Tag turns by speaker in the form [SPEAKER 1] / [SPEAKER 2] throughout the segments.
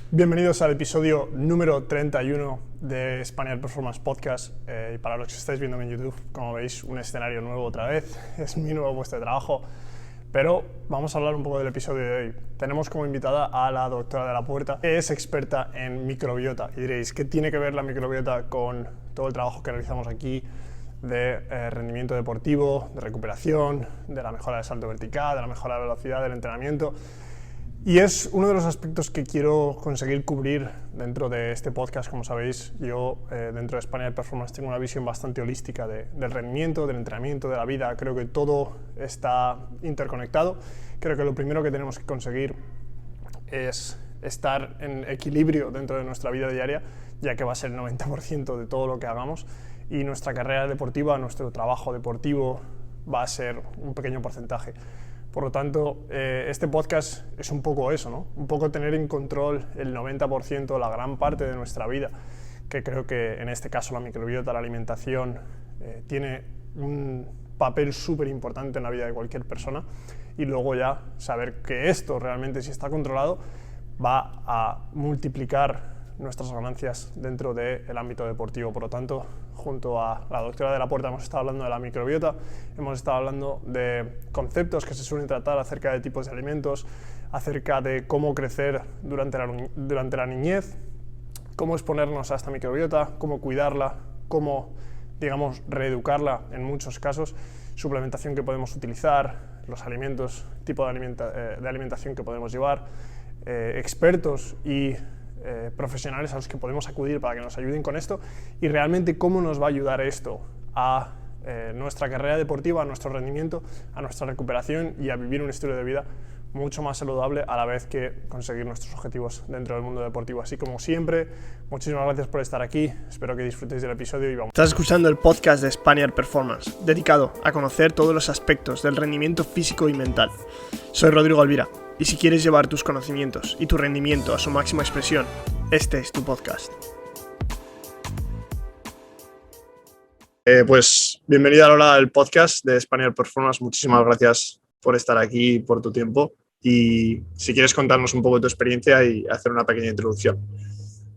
[SPEAKER 1] Bienvenidos al episodio número 31 de Spaniard Performance Podcast. Y para los que estáis viendo en YouTube, como veis, un escenario nuevo otra vez. Es mi nuevo puesto de trabajo. Pero vamos a hablar un poco del episodio de hoy. Tenemos como invitada a la doctora de la Puerta, que es experta en microbiota. Y diréis, ¿qué tiene que ver la microbiota con todo el trabajo que realizamos aquí de rendimiento deportivo, de recuperación, de la mejora del salto vertical, de la mejora de la velocidad del entrenamiento? Y es uno de los aspectos que quiero conseguir cubrir dentro de este podcast. Como sabéis, yo dentro de Spaniard Performance tengo una visión bastante holística del rendimiento, del entrenamiento, de la vida. Creo que todo está interconectado. Creo que lo primero que tenemos que conseguir es estar en equilibrio dentro de nuestra vida diaria, ya que va a ser el 90% de todo lo que hagamos, y nuestra carrera deportiva, nuestro trabajo deportivo va a ser un pequeño porcentaje. Por lo tanto, este podcast es un poco eso, ¿no? Un poco tener en control el 90%, la gran parte de nuestra vida, que creo que en este caso la microbiota, la alimentación, tiene un papel súper importante en la vida de cualquier persona, y luego ya saber que esto realmente, si está controlado, va a multiplicar nuestras ganancias dentro del ámbito deportivo. Por lo tanto, junto a la doctora de la Puerta hemos estado hablando de la microbiota, hemos estado hablando de conceptos que se suelen tratar acerca de tipos de alimentos, acerca de cómo crecer durante la niñez, cómo exponernos a esta microbiota, cómo cuidarla, cómo, digamos, reeducarla en muchos casos, suplementación que podemos utilizar, los alimentos, tipo de alimentación que podemos llevar, expertos y profesionales a los que podemos acudir para que nos ayuden con esto, y realmente cómo nos va a ayudar esto a nuestra carrera deportiva, a nuestro rendimiento, a nuestra recuperación y a vivir un estilo de vida mucho más saludable, a la vez que conseguir nuestros objetivos dentro del mundo deportivo. Así como siempre, muchísimas gracias por estar aquí, espero que disfrutéis del episodio y vamos. Estás escuchando el podcast de Spaniard Performance, dedicado a conocer todos los aspectos del rendimiento físico y mental. Soy Rodrigo Alvira, y si quieres llevar tus conocimientos y tu rendimiento a su máxima expresión, este es tu podcast. Pues bienvenida, Lola, al podcast de Spaniard Performance. Muchísimas gracias por estar aquí y por tu tiempo. Y si quieres contarnos un poco de tu experiencia y hacer una pequeña introducción.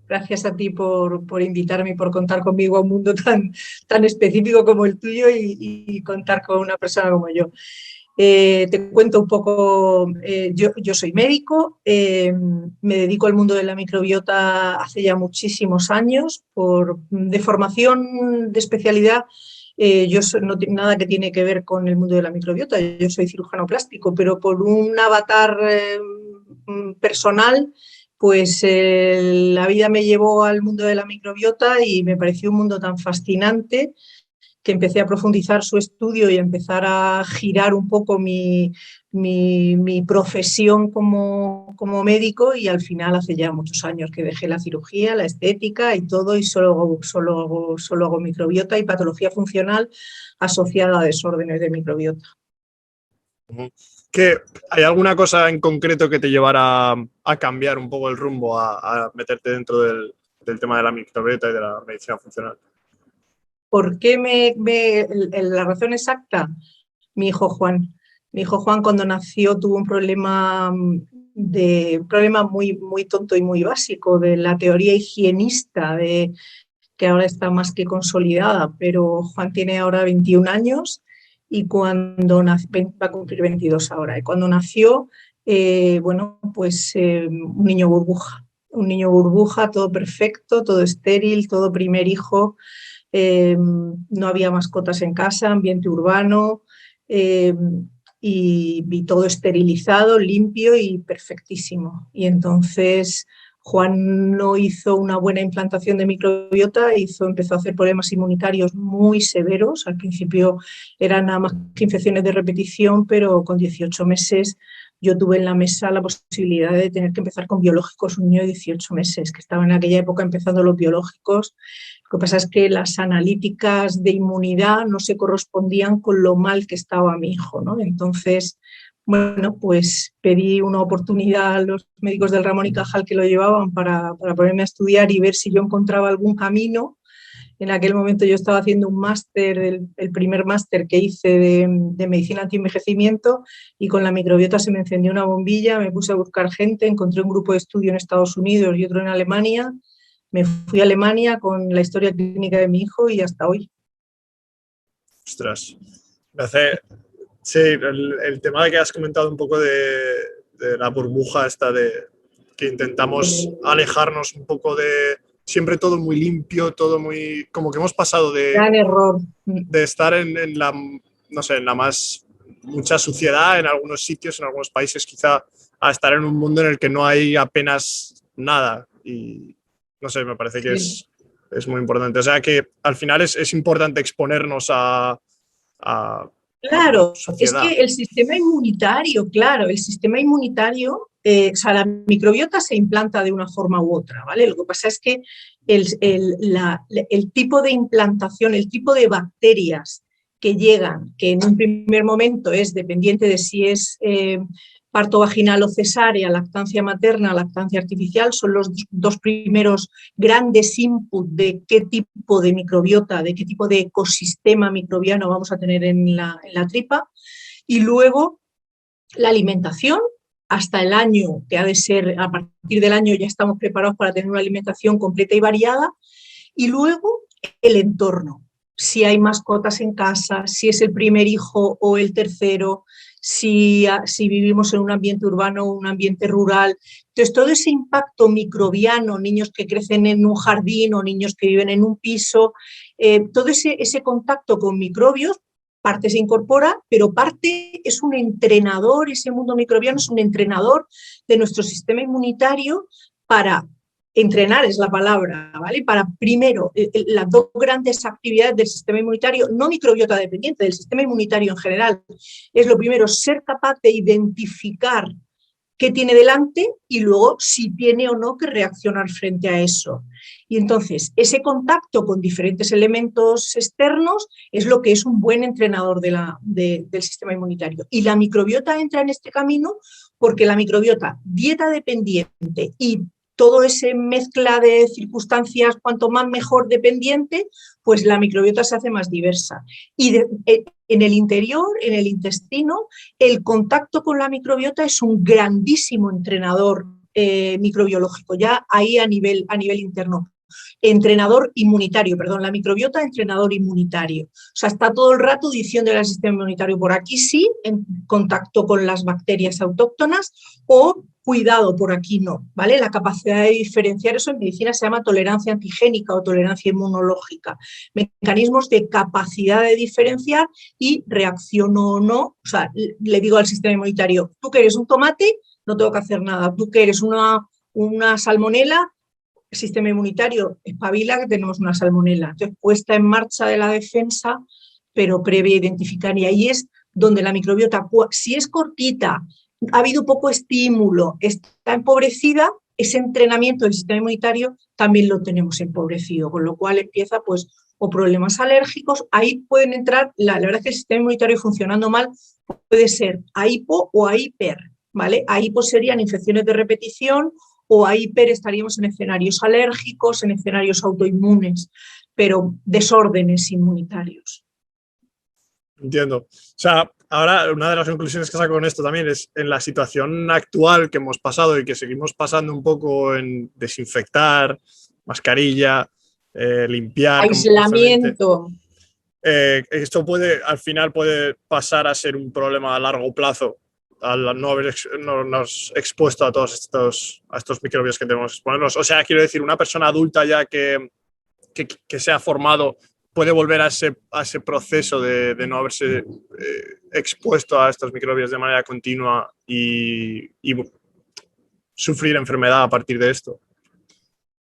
[SPEAKER 2] Gracias a ti por invitarme y por contar conmigo a un mundo tan específico como el tuyo y contar con una persona como yo. Te cuento un poco, yo soy médico, me dedico al mundo de la microbiota hace ya muchísimos años, de formación de especialidad. No tengo nada que tiene que ver con el mundo de la microbiota, yo soy cirujano plástico, pero por un avatar personal, pues la vida me llevó al mundo de la microbiota y me pareció un mundo tan fascinante que empecé a profundizar su estudio y a empezar a girar un poco mi profesión como médico, y al final hace ya muchos años que dejé la cirugía, la estética y todo, y solo hago microbiota y patología funcional asociada a desórdenes de microbiota.
[SPEAKER 1] ¿Hay alguna cosa en concreto que te llevara a cambiar un poco el rumbo, a meterte dentro del tema de la microbiota y de la medicina funcional?
[SPEAKER 2] ¿Por qué la razón exacta? Mi hijo Juan. Mi hijo Juan, cuando nació, tuvo un problema muy, muy tonto y muy básico de la teoría higienista, que ahora está más que consolidada, pero Juan tiene ahora 21 años y cuando nació, va a cumplir 22 ahora. Y cuando nació, un niño burbuja, todo perfecto, todo estéril, todo primer hijo. No había mascotas en casa, ambiente urbano, y todo esterilizado, limpio y perfectísimo. Y entonces Juan no hizo una buena implantación de microbiota, empezó a hacer problemas inmunitarios muy severos. Al principio eran nada más que infecciones de repetición, pero con 18 meses yo tuve en la mesa la posibilidad de tener que empezar con biológicos, un niño de 18 meses, que estaba en aquella época empezando los biológicos. Lo que pasa es que las analíticas de inmunidad no se correspondían con lo mal que estaba mi hijo, ¿no? Entonces, pues pedí una oportunidad a los médicos del Ramón y Cajal que lo llevaban para ponerme a estudiar y ver si yo encontraba algún camino. En aquel momento yo estaba haciendo un máster, el primer máster que hice de medicina anti-envejecimiento, y con la microbiota se me encendió una bombilla, me puse a buscar gente, encontré un grupo de estudio en Estados Unidos y otro en Alemania, me fui a Alemania con la historia clínica de mi hijo y hasta hoy.
[SPEAKER 1] Ostras, me hace... Sí, el tema que has comentado un poco de la burbuja esta de que intentamos alejarnos un poco de siempre todo muy limpio, todo muy... como que hemos pasado
[SPEAKER 2] Gran error.
[SPEAKER 1] de estar en la, no sé, en la más... mucha suciedad en algunos sitios, en algunos países quizá, a estar en un mundo en el que no hay apenas nada. Y no sé, me parece que es muy importante. O sea que al final es importante exponernos a
[SPEAKER 2] Claro, es
[SPEAKER 1] sociedad.
[SPEAKER 2] que el sistema inmunitario, claro, el sistema inmunitario, o sea, la microbiota se implanta de una forma u otra, ¿vale? Lo que pasa es que el tipo de implantación, el tipo de bacterias que llegan, que en un primer momento es dependiente de si es parto vaginal o cesárea, lactancia materna, lactancia artificial, son los dos primeros grandes inputs de qué tipo de microbiota, de qué tipo de ecosistema microbiano vamos a tener en la tripa. Y luego la alimentación, hasta el año, que ha de ser, a partir del año ya estamos preparados para tener una alimentación completa y variada. Y luego el entorno, si hay mascotas en casa, si es el primer hijo o el tercero, si vivimos en un ambiente urbano o un ambiente rural. Entonces, todo ese impacto microbiano, niños que crecen en un jardín o niños que viven en un piso, todo ese contacto con microbios, parte se incorpora, pero parte es un entrenador, ese mundo microbiano es un entrenador de nuestro sistema inmunitario para... Entrenar es la palabra, ¿vale? Para, primero, las dos grandes actividades del sistema inmunitario, no microbiota dependiente, del sistema inmunitario en general, es lo primero, ser capaz de identificar qué tiene delante y luego si tiene o no que reaccionar frente a eso. Y entonces, ese contacto con diferentes elementos externos es lo que es un buen entrenador del sistema inmunitario. Y la microbiota entra en este camino porque la microbiota, dieta dependiente y todo ese mezcla de circunstancias, cuanto más mejor dependiente, pues la microbiota se hace más diversa. Y en el interior, en el intestino, el contacto con la microbiota es un grandísimo entrenador microbiológico, ya ahí a nivel interno. Entrenador inmunitario, perdón, la microbiota, entrenador inmunitario. O sea, está todo el rato diciendo al sistema inmunitario, por aquí sí, en contacto con las bacterias autóctonas, o cuidado, por aquí no, ¿vale? La capacidad de diferenciar eso en medicina se llama tolerancia antigénica o tolerancia inmunológica. Mecanismos de capacidad de diferenciar y reacciono o no. O sea, le digo al sistema inmunitario, tú que eres un tomate, no tengo que hacer nada. Tú que eres una salmonela, el sistema inmunitario espabila que tenemos una salmonela. Entonces, puesta en marcha de la defensa, pero previa a identificar. Y ahí es donde la microbiota, si es cortita, ha habido poco estímulo, está empobrecida, ese entrenamiento del sistema inmunitario también lo tenemos empobrecido, con lo cual empieza pues o problemas alérgicos, ahí pueden entrar, la verdad es que el sistema inmunitario funcionando mal puede ser a hipo o a hiper, ¿vale? A hipo serían infecciones de repetición o a hiper estaríamos en escenarios alérgicos, en escenarios autoinmunes, pero desórdenes inmunitarios.
[SPEAKER 1] Entiendo. O sea, ahora una de las conclusiones que saco con esto también es en la situación actual que hemos pasado y que seguimos pasando un poco en desinfectar, mascarilla, limpiar.
[SPEAKER 2] Aislamiento.
[SPEAKER 1] Esto puede, al final puede pasar a ser un problema a largo plazo al no habernos expuesto a todos estos microbios que tenemos que exponernos. O sea, quiero decir, una persona adulta ya que se ha formado puede volver a ese proceso de no haberse expuesto a estos microbios de manera continua y sufrir enfermedad a partir de esto.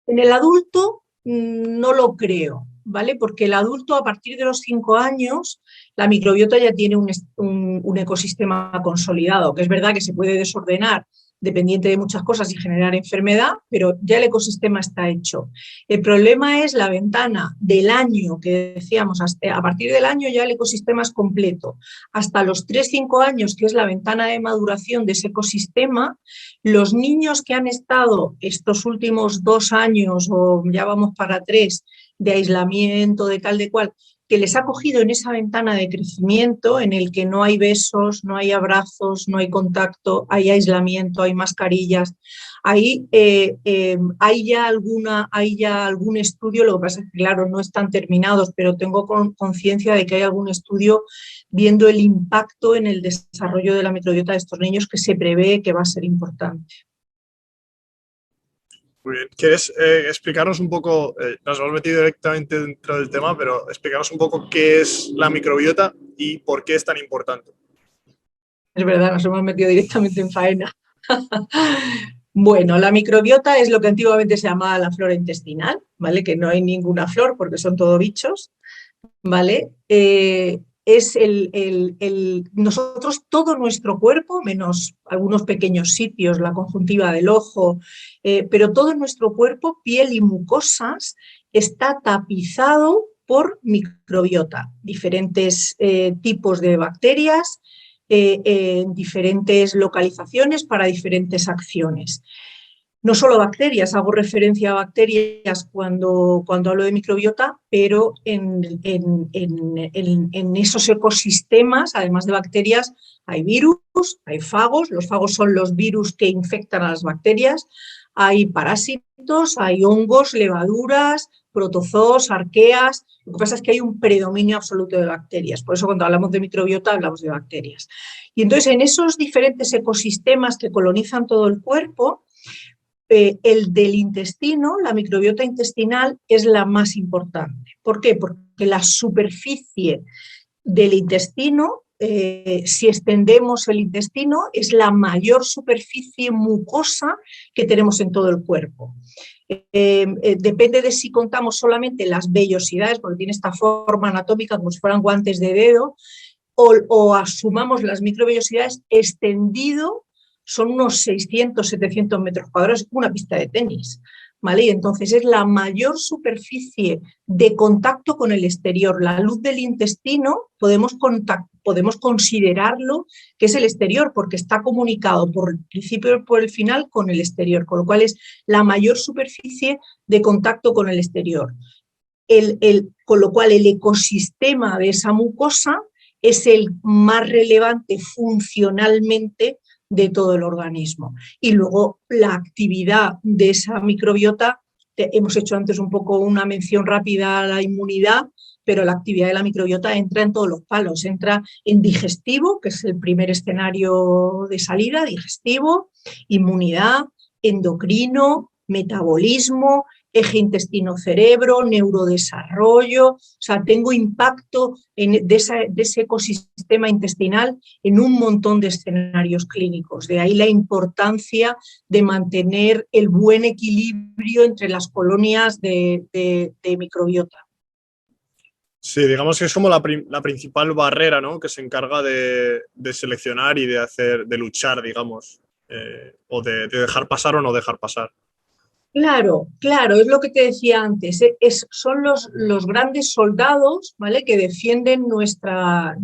[SPEAKER 2] En el adulto no lo creo, ¿vale? Porque el adulto a partir de los 5 años la microbiota ya tiene un ecosistema consolidado, que es verdad que se puede desordenar dependiente de muchas cosas y generar enfermedad, pero ya el ecosistema está hecho. El problema es la ventana del año que decíamos, a partir del año ya el ecosistema es completo. Hasta los 3-5 años, que es la ventana de maduración de ese ecosistema, los niños que han estado estos últimos 2 años o ya vamos para 3 de aislamiento, de tal, de cual, que les ha cogido en esa ventana de crecimiento en el que no hay besos, no hay abrazos, no hay contacto, hay aislamiento, hay mascarillas. Hay ya algún estudio, lo que pasa es que, claro, no están terminados, pero tengo conciencia de que hay algún estudio viendo el impacto en el desarrollo de la microbiota de estos niños que se prevé que va a ser importante.
[SPEAKER 1] Muy bien. ¿Quieres explicarnos un poco, nos hemos metido directamente dentro del tema, pero explicarnos un poco qué es la microbiota y por qué es tan importante?
[SPEAKER 2] Es verdad, nos hemos metido directamente en faena. Bueno, la microbiota es lo que antiguamente se llamaba la flora intestinal, ¿vale? Que no hay ninguna flor porque son todo bichos, ¿vale? Es nosotros, todo nuestro cuerpo, menos algunos pequeños sitios, la conjuntiva del ojo, pero todo nuestro cuerpo, piel y mucosas, está tapizado por microbiota, diferentes tipos de bacterias, en diferentes localizaciones para diferentes acciones. No solo bacterias, hago referencia a bacterias cuando hablo de microbiota, pero en esos ecosistemas, además de bacterias, hay virus, hay fagos, los fagos son los virus que infectan a las bacterias, hay parásitos, hay hongos, levaduras, protozoos, arqueas. Lo que pasa es que hay un predominio absoluto de bacterias, por eso cuando hablamos de microbiota hablamos de bacterias. Y entonces en esos diferentes ecosistemas que colonizan todo el cuerpo, el del intestino, la microbiota intestinal, es la más importante. ¿Por qué? Porque la superficie del intestino, si extendemos el intestino, es la mayor superficie mucosa que tenemos en todo el cuerpo. Depende de si contamos solamente las vellosidades, porque tiene esta forma anatómica como si fueran guantes de dedo, o asumamos las microvellosidades extendido. Son unos 600, 700 metros cuadrados, una pista de tenis, ¿vale? Y entonces es la mayor superficie de contacto con el exterior. La luz del intestino podemos considerarlo que es el exterior, porque está comunicado por el principio y por el final con el exterior, con lo cual es la mayor superficie de contacto con el exterior. Con lo cual el ecosistema de esa mucosa es el más relevante funcionalmente de todo el organismo. Y luego la actividad de esa microbiota, hemos hecho antes un poco una mención rápida a la inmunidad, pero la actividad de la microbiota entra en todos los palos, entra en digestivo, que es el primer escenario de salida, digestivo, inmunidad, endocrino, metabolismo, eje intestino-cerebro, neurodesarrollo, o sea, tengo impacto de ese ecosistema intestinal en un montón de escenarios clínicos. De ahí la importancia de mantener el buen equilibrio entre las colonias de microbiota.
[SPEAKER 1] Sí, digamos que es como la principal barrera, ¿no? Que se encarga de seleccionar y de luchar, digamos, o de dejar pasar o no dejar pasar.
[SPEAKER 2] Claro, es lo que te decía antes, son los grandes soldados, ¿vale? Que defienden nuestra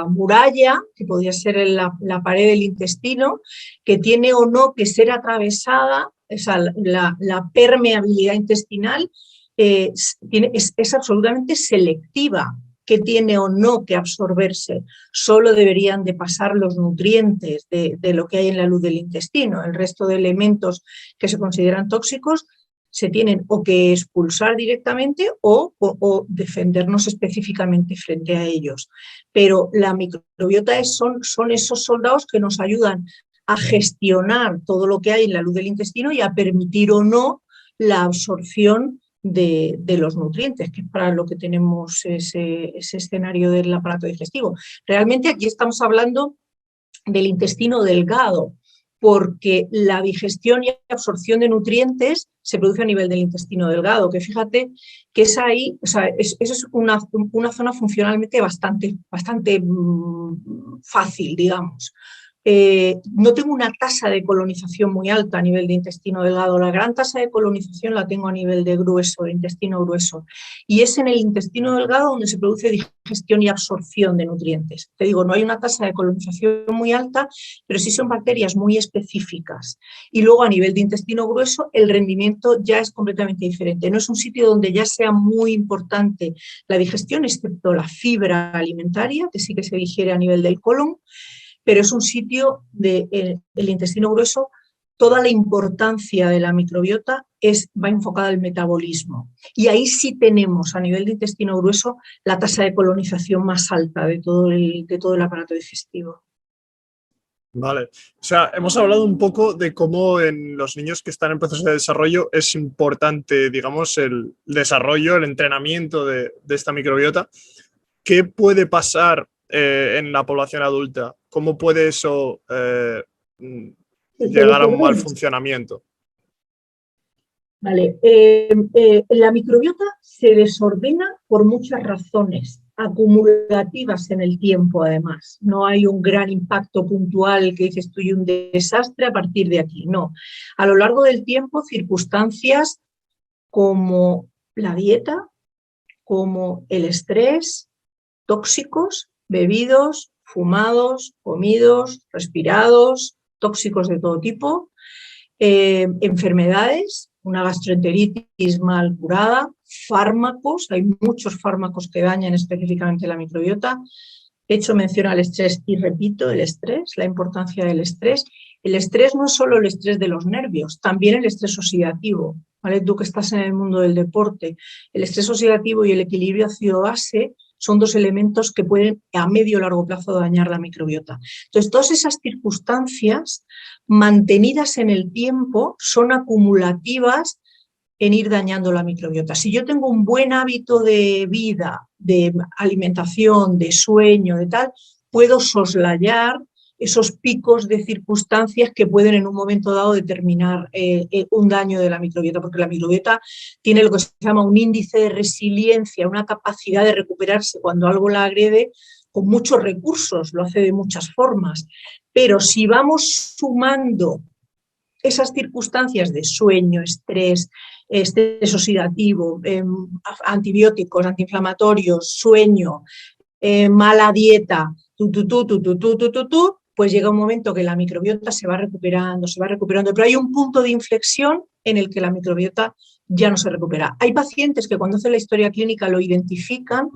[SPEAKER 2] muralla, que podría ser la pared del intestino, que tiene o no que ser atravesada, o sea, la permeabilidad intestinal es absolutamente selectiva, que tiene o no que absorberse. Solo deberían de pasar los nutrientes de lo que hay en la luz del intestino. El resto de elementos que se consideran tóxicos se tienen o que expulsar directamente o defendernos específicamente frente a ellos. Pero la microbiota son esos soldados que nos ayudan a gestionar todo lo que hay en la luz del intestino y a permitir o no la absorción de los nutrientes, que es para lo que tenemos ese escenario del aparato digestivo. Realmente aquí estamos hablando del intestino delgado, porque la digestión y absorción de nutrientes se produce a nivel del intestino delgado, que fíjate que es ahí, o sea, eso es una zona funcionalmente bastante fácil, digamos, no tengo una tasa de colonización muy alta a nivel de intestino delgado. La gran tasa de colonización la tengo a nivel de grueso, de intestino grueso. Y es en el intestino delgado donde se produce digestión y absorción de nutrientes. Te digo, no hay una tasa de colonización muy alta, pero sí son bacterias muy específicas. Y luego a nivel de intestino grueso el rendimiento ya es completamente diferente. No es un sitio donde ya sea muy importante la digestión, excepto la fibra alimentaria, que sí que se digiere a nivel del colon, pero es un sitio del intestino grueso, toda la importancia de la microbiota va enfocada al metabolismo. Y ahí sí tenemos a nivel de intestino grueso la tasa de colonización más alta de todo el aparato digestivo.
[SPEAKER 1] Vale, o sea, hemos hablado un poco de cómo en los niños que están en proceso de desarrollo es importante, digamos, el desarrollo, el entrenamiento de esta microbiota. ¿Qué puede pasar en la población adulta? ¿Cómo puede eso llegar a un mal funcionamiento?
[SPEAKER 2] Vale, la microbiota se desordena por muchas razones, acumulativas en el tiempo además. No hay un gran impacto puntual que dices tú y un desastre a partir de aquí, no. A lo largo del tiempo, circunstancias como la dieta, como el estrés, tóxicos, bebidos, fumados, comidos, respirados, tóxicos de todo tipo, enfermedades, una gastroenteritis mal curada, fármacos, hay muchos fármacos que dañan específicamente la microbiota. He hecho mención al estrés y repito el estrés, la importancia del estrés. El estrés no es solo el estrés de los nervios, también el estrés oxidativo. ¿Vale? Tú que estás en el mundo del deporte, el estrés oxidativo y el equilibrio ácido-base son dos elementos que pueden a medio o largo plazo dañar la microbiota. Entonces, todas esas circunstancias mantenidas en el tiempo son acumulativas en ir dañando la microbiota. Si yo tengo un buen hábito de vida, de alimentación, de sueño, de tal, puedo soslayar esos picos de circunstancias que pueden en un momento dado determinar un daño de la microbiota, porque la microbiota tiene lo que se llama un índice de resiliencia, una capacidad de recuperarse cuando algo la agrede con muchos recursos, lo hace de muchas formas, pero si vamos sumando esas circunstancias de sueño, estrés oxidativo, antibióticos, antiinflamatorios, sueño, mala dieta, pues llega un momento que la microbiota se va recuperando, pero hay un punto de inflexión en el que la microbiota ya no se recupera. Hay pacientes que cuando hacen la historia clínica lo identifican.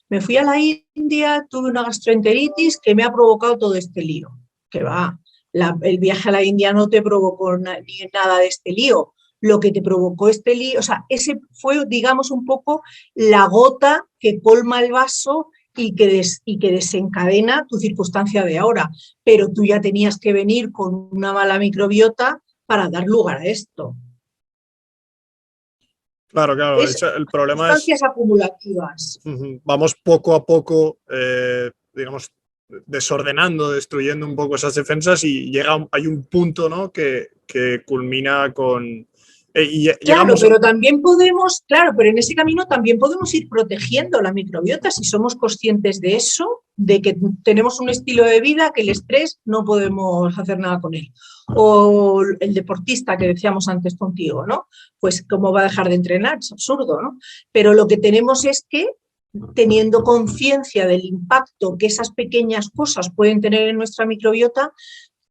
[SPEAKER 2] Me fui a la India, tuve una gastroenteritis que me ha provocado todo este lío. Que va, el viaje a la India no te provocó ni nada de este lío. Lo que te provocó este lío, o sea, ese fue, digamos, un poco la gota que colma el vaso y que desencadena tu circunstancia de ahora. Pero tú ya tenías que venir con una mala microbiota para dar lugar a esto.
[SPEAKER 1] Claro, claro. El problema es
[SPEAKER 2] circunstancias acumulativas.
[SPEAKER 1] Vamos poco a poco, digamos, desordenando, destruyendo un poco esas defensas y hay un punto, ¿no?, que culmina con...
[SPEAKER 2] Claro, pero también podemos, claro, pero en ese camino también podemos ir protegiendo la microbiota si somos conscientes de eso, de que tenemos un estilo de vida, que el estrés no podemos hacer nada con él. O el deportista que decíamos antes contigo, ¿no? Pues cómo va a dejar de entrenar, es absurdo, ¿no? Pero lo que tenemos es que, teniendo conciencia del impacto que esas pequeñas cosas pueden tener en nuestra microbiota,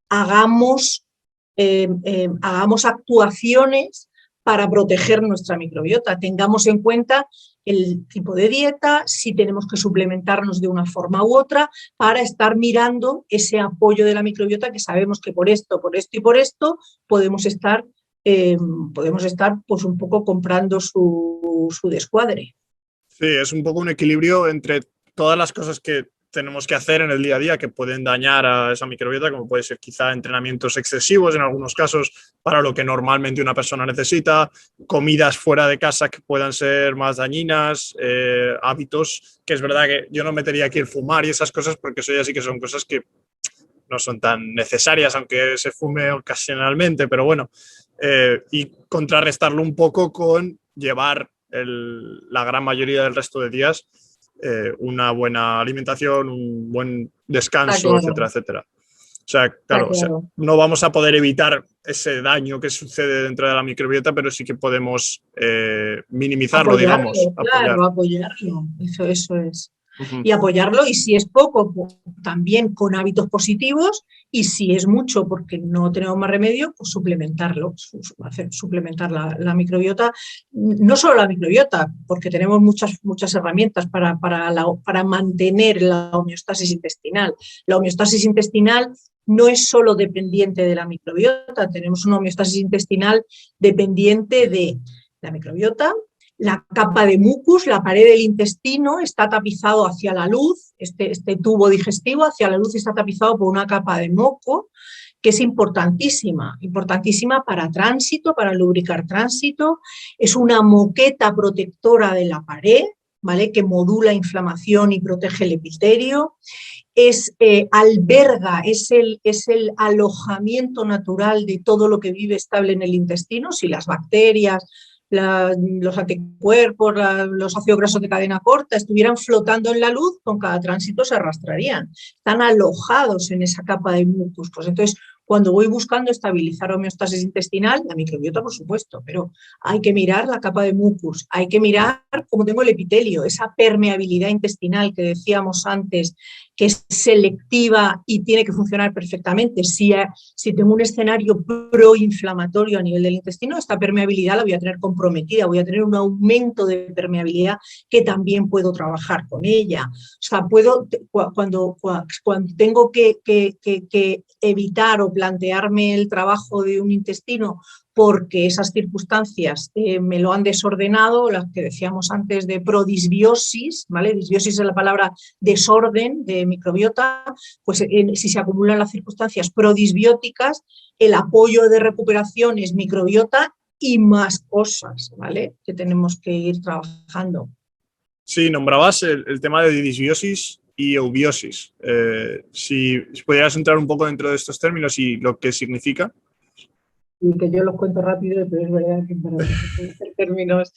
[SPEAKER 2] hagamos actuaciones para proteger nuestra microbiota. Tengamos en cuenta el tipo de dieta, si tenemos que suplementarnos de una forma u otra, para estar mirando ese apoyo de la microbiota que sabemos que por esto y por esto podemos estar pues un poco comprando su descuadre.
[SPEAKER 1] Sí, es un poco un equilibrio entre todas las cosas que tenemos que hacer en el día a día que pueden dañar a esa microbiota, como puede ser quizá entrenamientos excesivos en algunos casos para lo que normalmente una persona necesita, comidas fuera de casa que puedan ser más dañinas, hábitos, que es verdad que yo no metería aquí el fumar y esas cosas porque eso ya sí que son cosas que no son tan necesarias, aunque se fume ocasionalmente, pero bueno, y contrarrestarlo un poco con llevar la gran mayoría del resto de días una buena alimentación, un buen descanso,
[SPEAKER 2] claro.
[SPEAKER 1] etcétera, etcétera. O sea, claro,
[SPEAKER 2] claro.
[SPEAKER 1] o sea, no vamos a poder evitar ese daño que sucede dentro de la microbiota, pero sí que podemos minimizarlo,
[SPEAKER 2] Apoyarlo,
[SPEAKER 1] digamos,
[SPEAKER 2] claro,
[SPEAKER 1] apoyar.
[SPEAKER 2] apoyarlo, eso es.
[SPEAKER 1] Uh-huh.
[SPEAKER 2] Y apoyarlo, y si es poco, pues, también con hábitos positivos, y si es mucho porque no tenemos más remedio, pues suplementarlo, suplementar la microbiota, no solo la microbiota, porque tenemos muchas herramientas para mantener la homeostasis intestinal. La homeostasis intestinal no es solo dependiente de la microbiota, tenemos una homeostasis intestinal dependiente de la microbiota. La capa de mucus, la pared del intestino, está tapizado hacia la luz, este tubo digestivo hacia la luz está tapizado por una capa de moco, que es importantísima para tránsito, para lubricar tránsito. Es una moqueta protectora de la pared, ¿vale? Que modula inflamación y protege el epitelio. Alberga, es el alojamiento natural de todo lo que vive estable en el intestino. Si las bacterias, los anticuerpos, los ácidos grasos de cadena corta estuvieran flotando en la luz, con cada tránsito se arrastrarían. Están alojados en esa capa de mucus. Pues entonces, cuando voy buscando estabilizar homeostasis intestinal, la microbiota, por supuesto, pero hay que mirar la capa de mucus, hay que mirar cómo tengo el epitelio, esa permeabilidad intestinal que decíamos antes, que es selectiva y tiene que funcionar perfectamente. Si tengo un escenario proinflamatorio a nivel del intestino, esta permeabilidad la voy a tener comprometida, voy a tener un aumento de permeabilidad que también puedo trabajar con ella. O sea, cuando tengo que evitar o plantearme el trabajo de un intestino porque esas circunstancias me lo han desordenado, las que decíamos antes de prodisbiosis, ¿vale? Disbiosis es la palabra desorden de microbiota, pues si se acumulan las circunstancias prodisbióticas, el apoyo de recuperación es microbiota y más cosas, ¿vale? Que tenemos que ir trabajando.
[SPEAKER 1] Sí, nombrabas el tema de disbiosis y eubiosis. Si pudieras entrar un poco dentro de estos términos y lo que significa.
[SPEAKER 2] Y que yo los cuento rápido, pero es verdad que para hacer términos,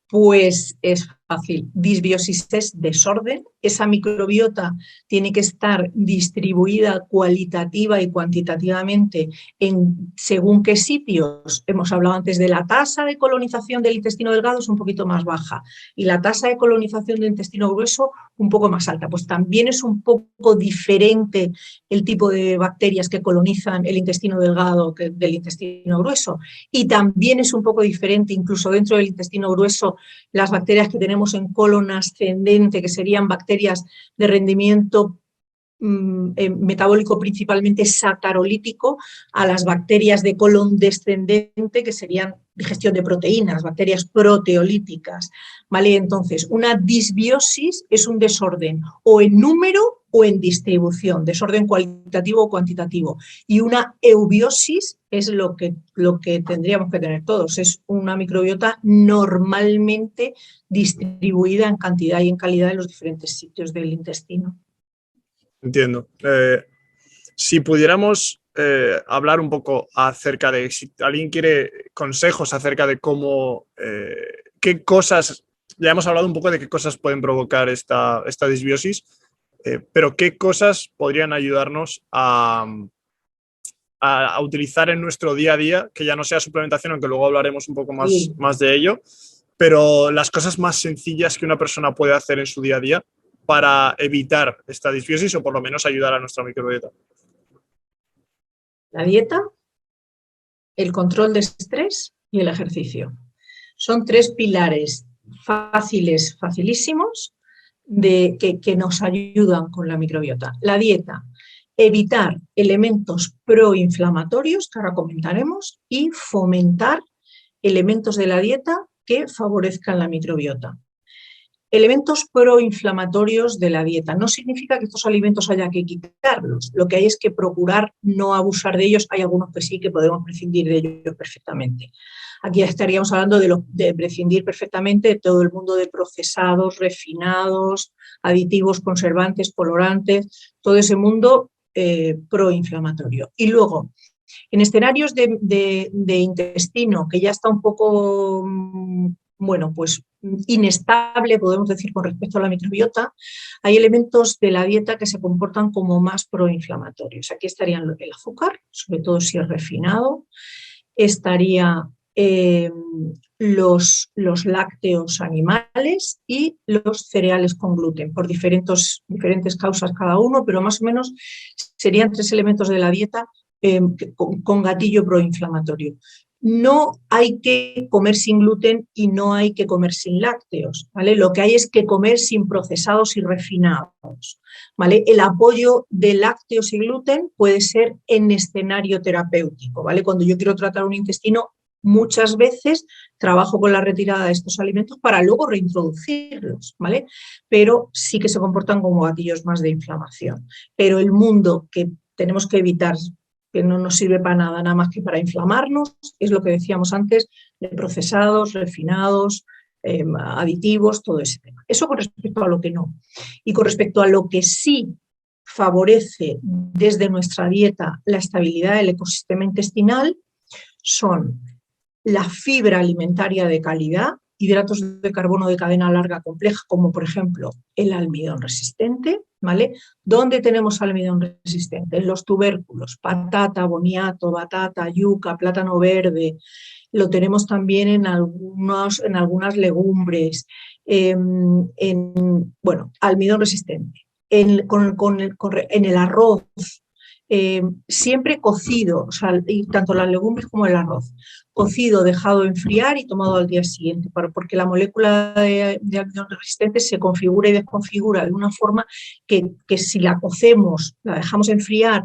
[SPEAKER 2] pues es fácil. Disbiosis es desorden. Esa microbiota tiene que estar distribuida cualitativa y cuantitativamente en según qué sitios. Hemos hablado antes de la tasa de colonización del intestino delgado, es un poquito más baja, y la tasa de colonización del intestino grueso un poco más alta. Pues también es un poco diferente el tipo de bacterias que colonizan el intestino delgado que del intestino grueso, y también es un poco diferente incluso dentro del intestino grueso las bacterias que tenemos en colon ascendente, que serían bacterias de rendimiento metabólico principalmente sacarolítico, a las bacterias de colon descendente, que serían digestión de proteínas, bacterias proteolíticas, ¿vale? Entonces, una disbiosis es un desorden o en número o en distribución, desorden cualitativo o cuantitativo. Y una eubiosis es lo que tendríamos que tener todos, es una microbiota normalmente distribuida en cantidad y en calidad en los diferentes sitios del intestino.
[SPEAKER 1] Entiendo. Si pudiéramos hablar un poco acerca de si alguien quiere consejos acerca de cómo, qué cosas, ya hemos hablado un poco de qué cosas pueden provocar esta disbiosis, pero qué cosas podrían ayudarnos a utilizar en nuestro día a día, que ya no sea suplementación, aunque luego hablaremos un poco más de ello, pero las cosas más sencillas que una persona puede hacer en su día a día para evitar esta disbiosis o por lo menos ayudar a nuestra microbiota.
[SPEAKER 2] La dieta, el control de estrés y el ejercicio. Son tres pilares fáciles, facilísimos, que nos ayudan con la microbiota. La dieta, evitar elementos proinflamatorios, que ahora comentaremos, y fomentar elementos de la dieta que favorezcan la microbiota. Elementos proinflamatorios de la dieta. No significa que estos alimentos haya que quitarlos. Lo que hay es que procurar no abusar de ellos. Hay algunos que sí, que podemos prescindir de ellos perfectamente. Aquí estaríamos hablando de prescindir perfectamente de todo el mundo de procesados, refinados, aditivos, conservantes, colorantes, todo ese mundo proinflamatorio. Y luego, en escenarios de intestino, que ya está un poco bueno, pues inestable, podemos decir, con respecto a la microbiota, hay elementos de la dieta que se comportan como más proinflamatorios. Aquí estarían el azúcar, sobre todo si es refinado, estaría los lácteos animales y los cereales con gluten, por diferentes causas cada uno, pero más o menos serían 3 elementos de la dieta con gatillo proinflamatorio. No hay que comer sin gluten y no hay que comer sin lácteos, ¿vale? Lo que hay es que comer sin procesados y refinados, ¿vale? El apoyo de lácteos y gluten puede ser en escenario terapéutico, ¿vale? Cuando yo quiero tratar un intestino, muchas veces trabajo con la retirada de estos alimentos para luego reintroducirlos, ¿vale? Pero sí que se comportan como gatillos más de inflamación. Pero el mundo que tenemos que evitar, que no nos sirve para nada más que para inflamarnos, es lo que decíamos antes, de procesados, refinados, aditivos, todo ese tema. Eso con respecto a lo que no. Y con respecto a lo que sí favorece desde nuestra dieta la estabilidad del ecosistema intestinal, son la fibra alimentaria de calidad, hidratos de carbono de cadena larga compleja, como por ejemplo el almidón resistente, ¿vale? ¿Dónde tenemos almidón resistente? En los tubérculos, patata, boniato, batata, yuca, plátano verde. Lo tenemos también en algunas legumbres, bueno, almidón resistente. En el arroz, siempre cocido, o sea, tanto las legumbres como el arroz, cocido, dejado enfriar y tomado al día siguiente, porque la molécula de almidón resistente se configura y desconfigura de una forma que si la cocemos, la dejamos enfriar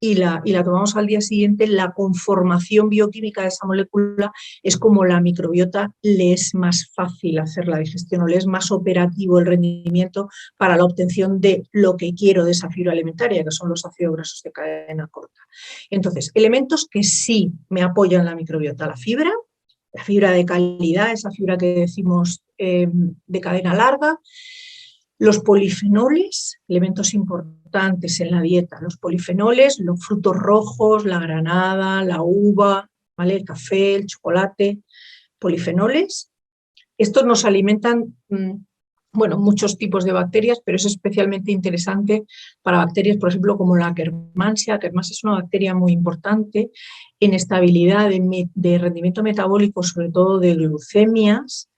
[SPEAKER 2] y la tomamos al día siguiente, la conformación bioquímica de esa molécula es como la microbiota le es más fácil hacer la digestión o le es más operativo el rendimiento para la obtención de lo que quiero de esa fibra alimentaria, que son los ácidos grasos de cadena corta. Entonces, elementos que sí me apoyan la microbiota: la fibra de calidad, esa fibra que decimos de cadena larga, los polifenoles, elementos importantes en la dieta, los polifenoles, los frutos rojos, la granada, la uva, ¿vale? El café, el chocolate, polifenoles. Estos nos alimentan, bueno, muchos tipos de bacterias, pero es especialmente interesante para bacterias, por ejemplo, como la Akkermansia. Akkermansia es una bacteria muy importante en estabilidad de rendimiento metabólico, sobre todo de glucemias,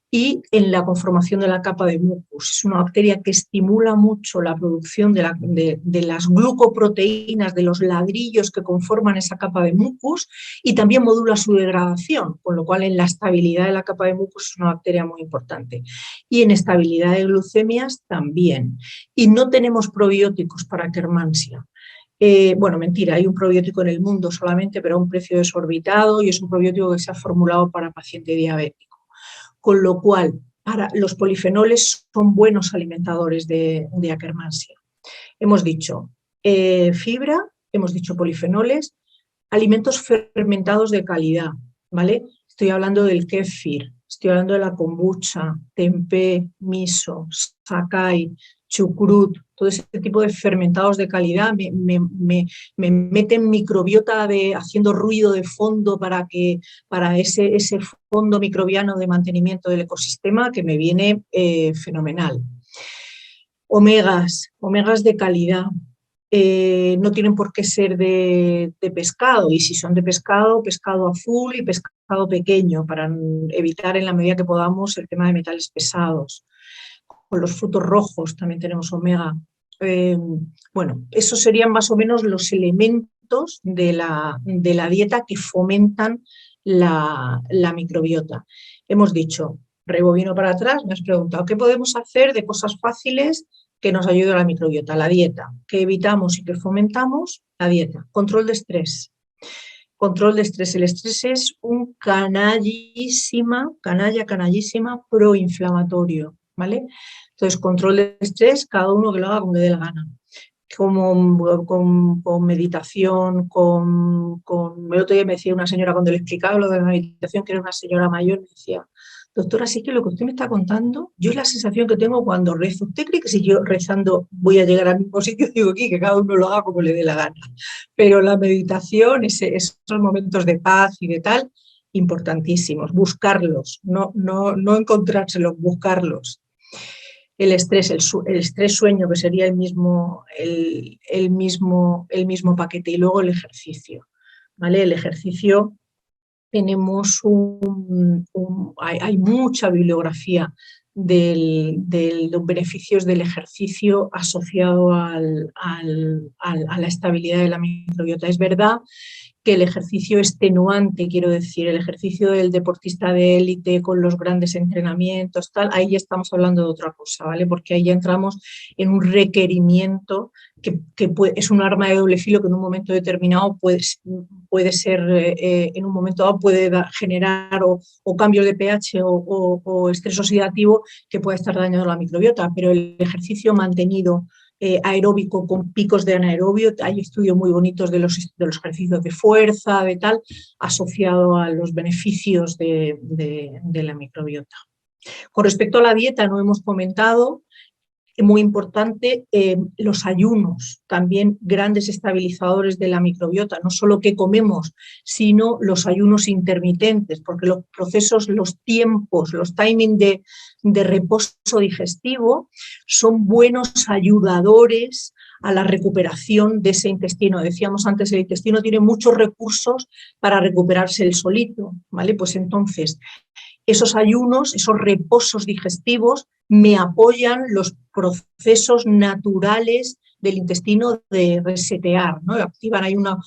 [SPEAKER 2] y en la conformación de la capa de mucus. Es una bacteria que estimula mucho la producción de las glucoproteínas, de los ladrillos que conforman esa capa de mucus, y también modula su degradación, con lo cual en la estabilidad de la capa de mucus es una bacteria muy importante. Y en estabilidad de glucemias también. Y no tenemos probióticos para Akkermansia. Bueno, mentira, hay un probiótico en el mundo solamente, pero a un precio desorbitado, y es un probiótico que se ha formulado para paciente diabético. Con lo cual, los polifenoles son buenos alimentadores de Akkermansia. Hemos dicho fibra, hemos dicho polifenoles, alimentos fermentados de calidad, ¿vale? Estoy hablando del kéfir, estoy hablando de la kombucha, tempeh, miso, sakai, chucrut, todo ese tipo de fermentados de calidad me meten microbiota haciendo ruido de fondo para ese fondo microbiano de mantenimiento del ecosistema, que me viene fenomenal. Omegas de calidad. No tienen por qué ser de pescado, y si son de pescado, pescado azul y pescado pequeño, para evitar en la medida que podamos el tema de metales pesados. Con los frutos rojos también tenemos omega. Bueno, esos serían más o menos los elementos de la dieta que fomentan la microbiota. Hemos dicho, rebobino para atrás, me has preguntado, ¿qué podemos hacer de cosas fáciles que nos ayude a la microbiota? La dieta. ¿Qué evitamos y qué fomentamos? La dieta. Control de estrés. Control de estrés. El estrés es un canallísima proinflamatorio, ¿vale? Entonces, control de estrés, cada uno que lo haga como le dé la gana. Con meditación, el otro día me decía una señora, cuando le explicaba lo de la meditación, que era una señora mayor, me decía: doctora, sí que lo que usted me está contando, yo es la sensación que tengo cuando rezo. ¿Usted cree que si yo rezando voy a llegar al mismo sitio? Digo aquí, que cada uno lo haga como le dé la gana. Pero la meditación, esos momentos de paz y de tal, importantísimos, buscarlos, no encontrárselos, buscarlos. El estrés sueño, que sería el mismo paquete, y luego el ejercicio, ¿vale? El ejercicio, tenemos hay mucha bibliografía de los beneficios del ejercicio asociado a la estabilidad de la microbiota. Es verdad que el ejercicio extenuante, quiero decir, el ejercicio del deportista de élite con los grandes entrenamientos, tal, ahí ya estamos hablando de otra cosa, ¿vale? Porque ahí ya entramos en un requerimiento que es un arma de doble filo, que en un momento determinado puede ser, en un momento dado puede generar o cambios de pH o estrés oxidativo que puede estar dañando la microbiota, pero el ejercicio mantenido aeróbico con picos de anaerobio, hay estudios muy bonitos de los ejercicios de fuerza, de tal, asociado a los beneficios de la microbiota. Con respecto a la dieta, no hemos comentado, muy importante, los ayunos, también grandes estabilizadores de la microbiota, no solo qué comemos, sino los ayunos intermitentes, porque los procesos, los tiempos, los timings de reposo digestivo son buenos ayudadores a la recuperación de ese intestino. Decíamos antes, el intestino tiene muchos recursos para recuperarse el solito, ¿vale? Pues entonces, esos ayunos, esos reposos digestivos me apoyan los procesos naturales del intestino de resetear, ¿no? Activan, hay una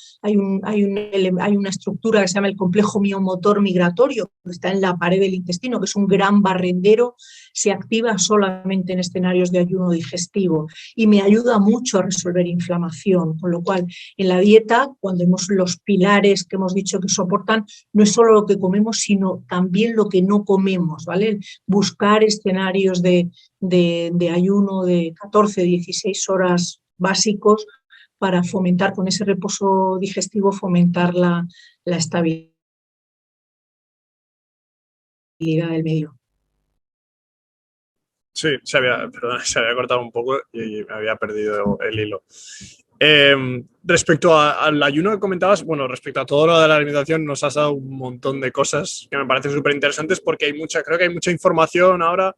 [SPEAKER 2] estructura que se llama el complejo miomotor migratorio, que está en la pared del intestino, que es un gran barrendero, se activa solamente en escenarios de ayuno digestivo y me ayuda mucho a resolver inflamación, con lo cual en la dieta, cuando vemos los pilares que hemos dicho que soportan, no es solo lo que comemos, sino también lo que no comemos, ¿vale? Buscar escenarios de ayuno de 14, 16 horas básicos para fomentar, con ese reposo digestivo, fomentar la estabilidad del medio.
[SPEAKER 1] Sí, se había cortado un poco y me había perdido el hilo. Respecto al ayuno que comentabas, bueno, respecto a todo lo de la alimentación, nos has dado un montón de cosas que me parecen súper interesantes, porque creo que hay mucha información ahora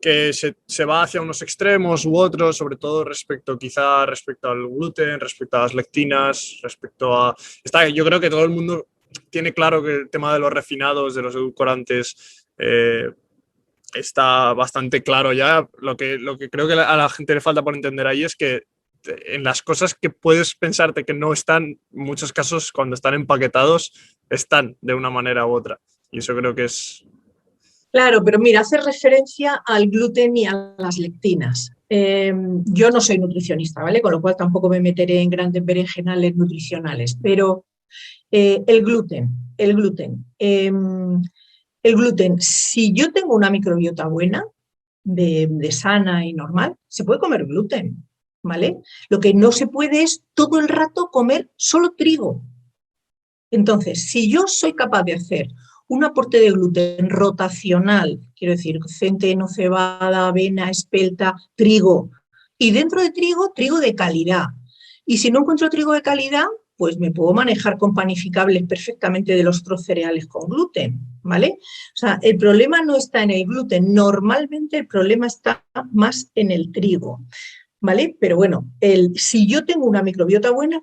[SPEAKER 1] que se va hacia unos extremos u otros, sobre todo respecto al gluten, respecto a las lectinas, yo creo que todo el mundo tiene claro que el tema de los refinados, de los edulcorantes, está bastante claro ya. Lo que creo que a la gente le falta por entender ahí es que en las cosas que puedes pensarte que no están, en muchos casos, cuando están empaquetados, están de una manera u otra. Y eso creo que es...
[SPEAKER 2] Claro, pero mira, hace referencia al gluten y a las lectinas. Yo no soy nutricionista, ¿vale? Con lo cual tampoco me meteré en grandes berenjenales nutricionales, pero el gluten. El gluten, si yo tengo una microbiota buena, de sana y normal, se puede comer gluten, ¿vale? Lo que no se puede es todo el rato comer solo trigo. Entonces, si yo soy capaz de hacer un aporte de gluten rotacional, quiero decir, centeno, cebada, avena, espelta, trigo, y dentro de trigo de calidad. Y si no encuentro trigo de calidad, pues me puedo manejar con panificables perfectamente de los otros cereales con gluten, ¿vale? O sea, el problema no está en el gluten, normalmente el problema está más en el trigo, ¿vale? Pero bueno, si yo tengo una microbiota buena,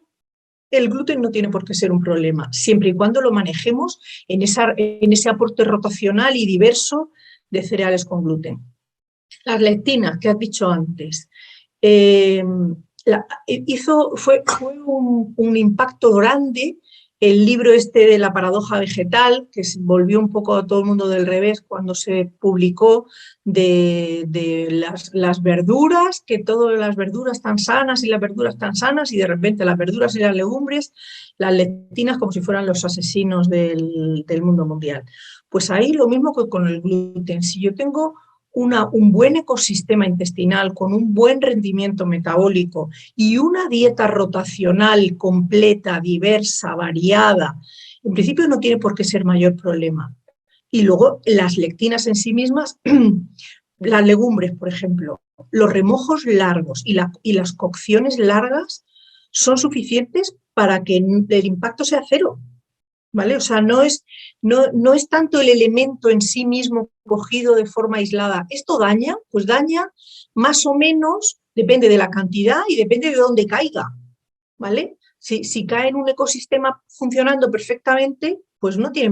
[SPEAKER 2] el gluten no tiene por qué ser un problema, siempre y cuando lo manejemos en ese aporte rotacional y diverso de cereales con gluten. Las lectinas, que has dicho antes, fue un impacto grande el libro este de la paradoja vegetal, que volvió un poco a todo el mundo del revés cuando se publicó, de las verduras, que todas las verduras están sanas y las verduras están sanas, y de repente las verduras y las legumbres, las lectinas, como si fueran los asesinos del mundo mundial. Pues ahí lo mismo que con el gluten. Si yo tengo un buen ecosistema intestinal con un buen rendimiento metabólico y una dieta rotacional completa, diversa, variada, en principio no tiene por qué ser mayor problema. Y luego las lectinas en sí mismas, las legumbres, por ejemplo, los remojos largos y las cocciones largas son suficientes para que el impacto sea cero. ¿vale? O sea, no es tanto el elemento en sí mismo cogido de forma aislada. ¿Esto daña? Pues daña más o menos, depende de la cantidad y depende de dónde caiga, ¿vale? Si cae en un ecosistema funcionando perfectamente, pues no tiene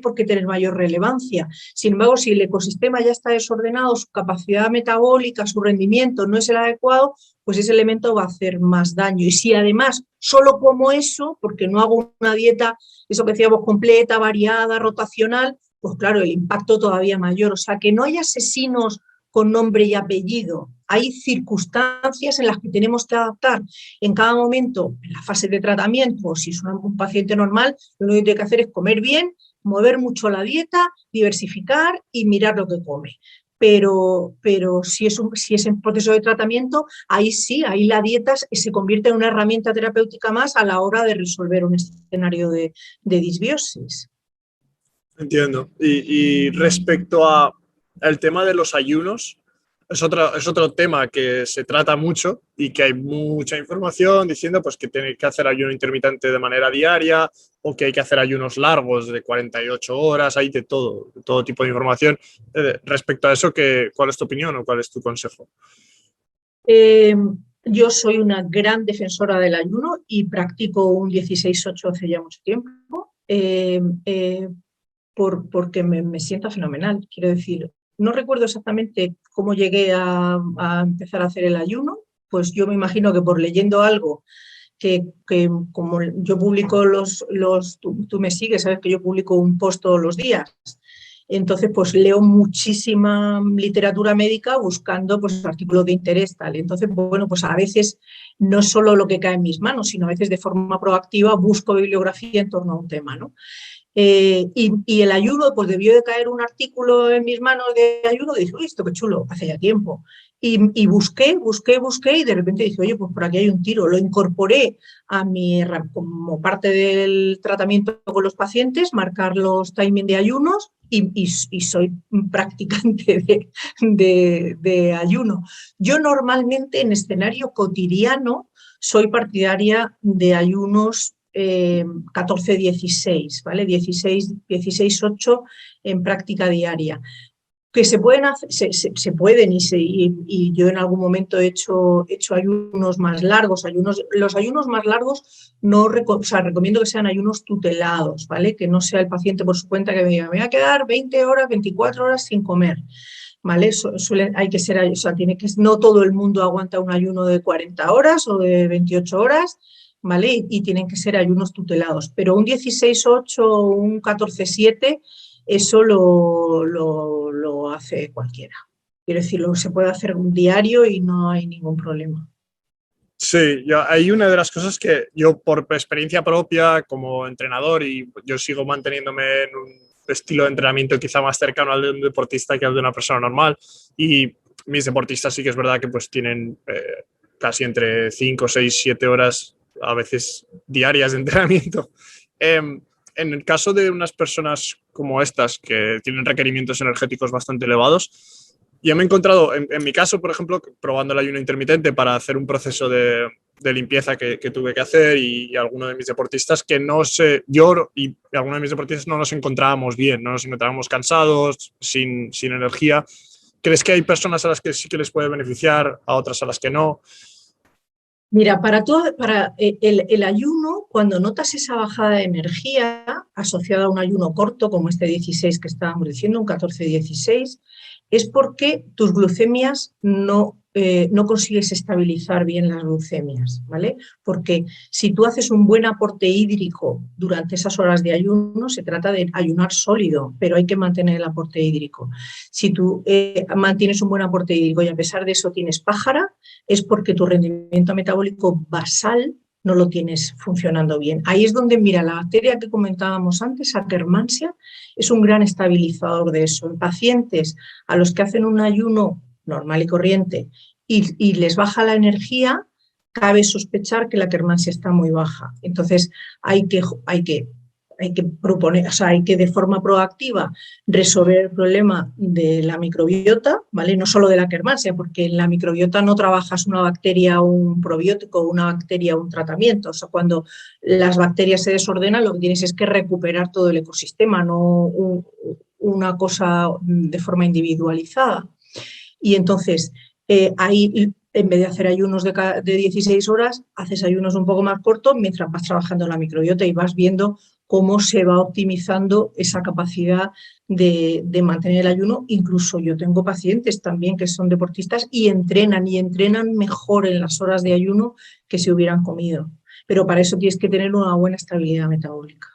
[SPEAKER 2] por qué tener mayor relevancia. Sin embargo, si el ecosistema ya está desordenado, su capacidad metabólica, su rendimiento no es el adecuado, pues ese elemento va a hacer más daño. Y si además solo como eso, porque no hago una dieta, eso que decíamos, completa, variada, rotacional, pues claro, el impacto todavía mayor. O sea, que no hay asesinos con nombre y apellido. Hay circunstancias en las que tenemos que adaptar en cada momento, en la fase de tratamiento, si es un paciente normal, lo único que tiene que hacer es comer bien, mover mucho la dieta, diversificar y mirar lo que come. Pero si es en proceso de tratamiento, ahí sí, ahí la dieta se convierte en una herramienta terapéutica más a la hora de resolver un escenario de disbiosis.
[SPEAKER 1] Entiendo. Y respecto al tema de los ayunos, es otro tema que se trata mucho y que hay mucha información diciendo pues, que tiene que hacer ayuno intermitente de manera diaria o que hay que hacer ayunos largos de 48 horas, hay de todo tipo de información. Respecto a eso, ¿cuál es tu opinión o cuál es tu consejo?
[SPEAKER 2] Yo soy una gran defensora del ayuno y practico un 16-8 hace ya mucho tiempo. Porque me sienta fenomenal. Quiero decir, no recuerdo exactamente cómo llegué a empezar a hacer el ayuno, pues yo me imagino que por leyendo algo que como yo publico tú me sigues, sabes que yo publico un post todos los días. Entonces, pues leo muchísima literatura médica buscando pues artículos de interés, tal. Entonces, bueno, pues a veces no solo lo que cae en mis manos, sino a veces de forma proactiva busco bibliografía en torno a un tema, ¿no? Y el ayuno, pues debió de caer un artículo en mis manos de ayuno y dije, uy, esto qué chulo, hace ya tiempo. Y busqué y de repente dije, oye, pues por aquí hay un tiro. Lo incorporé como parte del tratamiento con los pacientes, marcar los timing de ayunos y soy practicante de ayuno. Yo normalmente en escenario cotidiano soy partidaria de ayunos 14-16, ¿vale? 16-8 en práctica diaria. Que se pueden hacer, se pueden y yo en algún momento he hecho ayunos más largos. Los ayunos más largos recomiendo que sean ayunos tutelados, ¿vale? Que no sea el paciente por su cuenta que me diga, me voy a quedar 20 horas, 24 horas sin comer. ¿Vale? Hay que ser, o sea, no todo el mundo aguanta un ayuno de 40 horas o de 28 horas, ¿vale? Y tienen que ser ayunos tutelados. Pero un 16-8 o un 14-7, eso lo hace cualquiera. Quiero decir, se puede hacer un diario y no hay ningún problema.
[SPEAKER 1] Sí, hay una de las cosas que yo por experiencia propia como entrenador y yo sigo manteniéndome en un estilo de entrenamiento quizá más cercano al de un deportista que al de una persona normal y mis deportistas sí que es verdad que pues tienen casi entre 5, 6, 7 horas a veces diarias de entrenamiento. En el caso de unas personas como estas que tienen requerimientos energéticos bastante elevados, yo me he encontrado, en mi caso, por ejemplo, probando el ayuno intermitente para hacer un proceso de limpieza que tuve que hacer y alguno de mis deportistas que yo y alguno de mis deportistas no nos encontrábamos bien, no nos encontrábamos cansados, sin energía. ¿Crees que hay personas a las que sí que les puede beneficiar, a otras a las que no?
[SPEAKER 2] Mira, para el ayuno, cuando notas esa bajada de energía asociada a un ayuno corto, como este 16 que estábamos diciendo, un 14-16, es porque tus glucemias no consigues estabilizar bien las glucemias, ¿vale? Porque si tú haces un buen aporte hídrico durante esas horas de ayuno, se trata de ayunar sólido, pero hay que mantener el aporte hídrico. Si tú mantienes un buen aporte hídrico y a pesar de eso tienes pájara, es porque tu rendimiento metabólico basal no lo tienes funcionando bien. Ahí es donde, mira, la bacteria que comentábamos antes, Akkermansia, es un gran estabilizador de eso. En pacientes a los que hacen un ayuno normal y corriente y les baja la energía, cabe sospechar que la Akkermansia está muy baja. Entonces hay que hay que proponer, o sea, hay que de forma proactiva resolver el problema de la microbiota, ¿vale? No solo de la Akkermansia, porque en la microbiota no trabajas una bacteria o un probiótico, una bacteria o un tratamiento. O sea, cuando las bacterias se desordenan, lo que tienes es que recuperar todo el ecosistema, no una cosa de forma individualizada. Y entonces, ahí, en vez de hacer ayunos de 16 horas, haces ayunos un poco más cortos mientras vas trabajando en la microbiota y vas viendo cómo se va optimizando esa capacidad de mantener el ayuno. Incluso yo tengo pacientes también que son deportistas y entrenan mejor en las horas de ayuno que si hubieran comido. Pero para eso tienes que tener una buena estabilidad metabólica.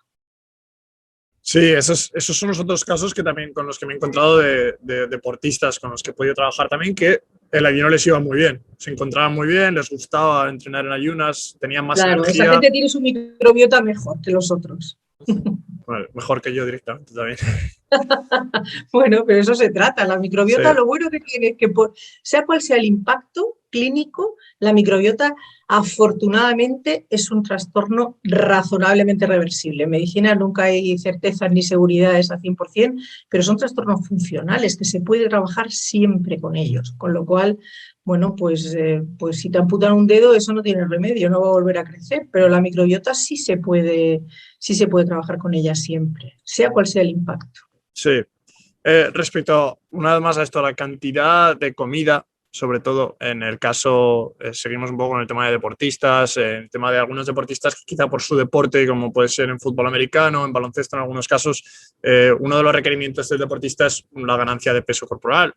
[SPEAKER 1] Sí, esos son los otros casos que también con los que me he encontrado de deportistas con los que he podido trabajar también, que el ayuno les iba muy bien, se encontraban muy bien, les gustaba entrenar en ayunas, tenían más
[SPEAKER 2] Claro,
[SPEAKER 1] energía.
[SPEAKER 2] esa gente tiene su microbiota mejor que los otros.
[SPEAKER 1] Bueno, mejor que yo directamente también.
[SPEAKER 2] Bueno, pero eso se trata. La microbiota,
[SPEAKER 1] Sí.
[SPEAKER 2] lo bueno que tiene es que, sea cual sea el impacto clínico, la microbiota afortunadamente es un trastorno razonablemente reversible. En medicina nunca hay certezas ni seguridades al 100%, pero son trastornos funcionales que se puede trabajar siempre con ellos. Con lo cual, bueno, pues si te amputan un dedo, eso no tiene remedio, no va a volver a crecer, pero la microbiota sí se puede trabajar con ella siempre, sea cual sea el impacto.
[SPEAKER 1] Sí. Respecto, una vez más, a esto, a la cantidad de comida, sobre todo en el caso, seguimos un poco con el tema de deportistas, el tema de algunos deportistas que quizá por su deporte, como puede ser en fútbol americano, en baloncesto en algunos casos, uno de los requerimientos del deportista es la ganancia de peso corporal,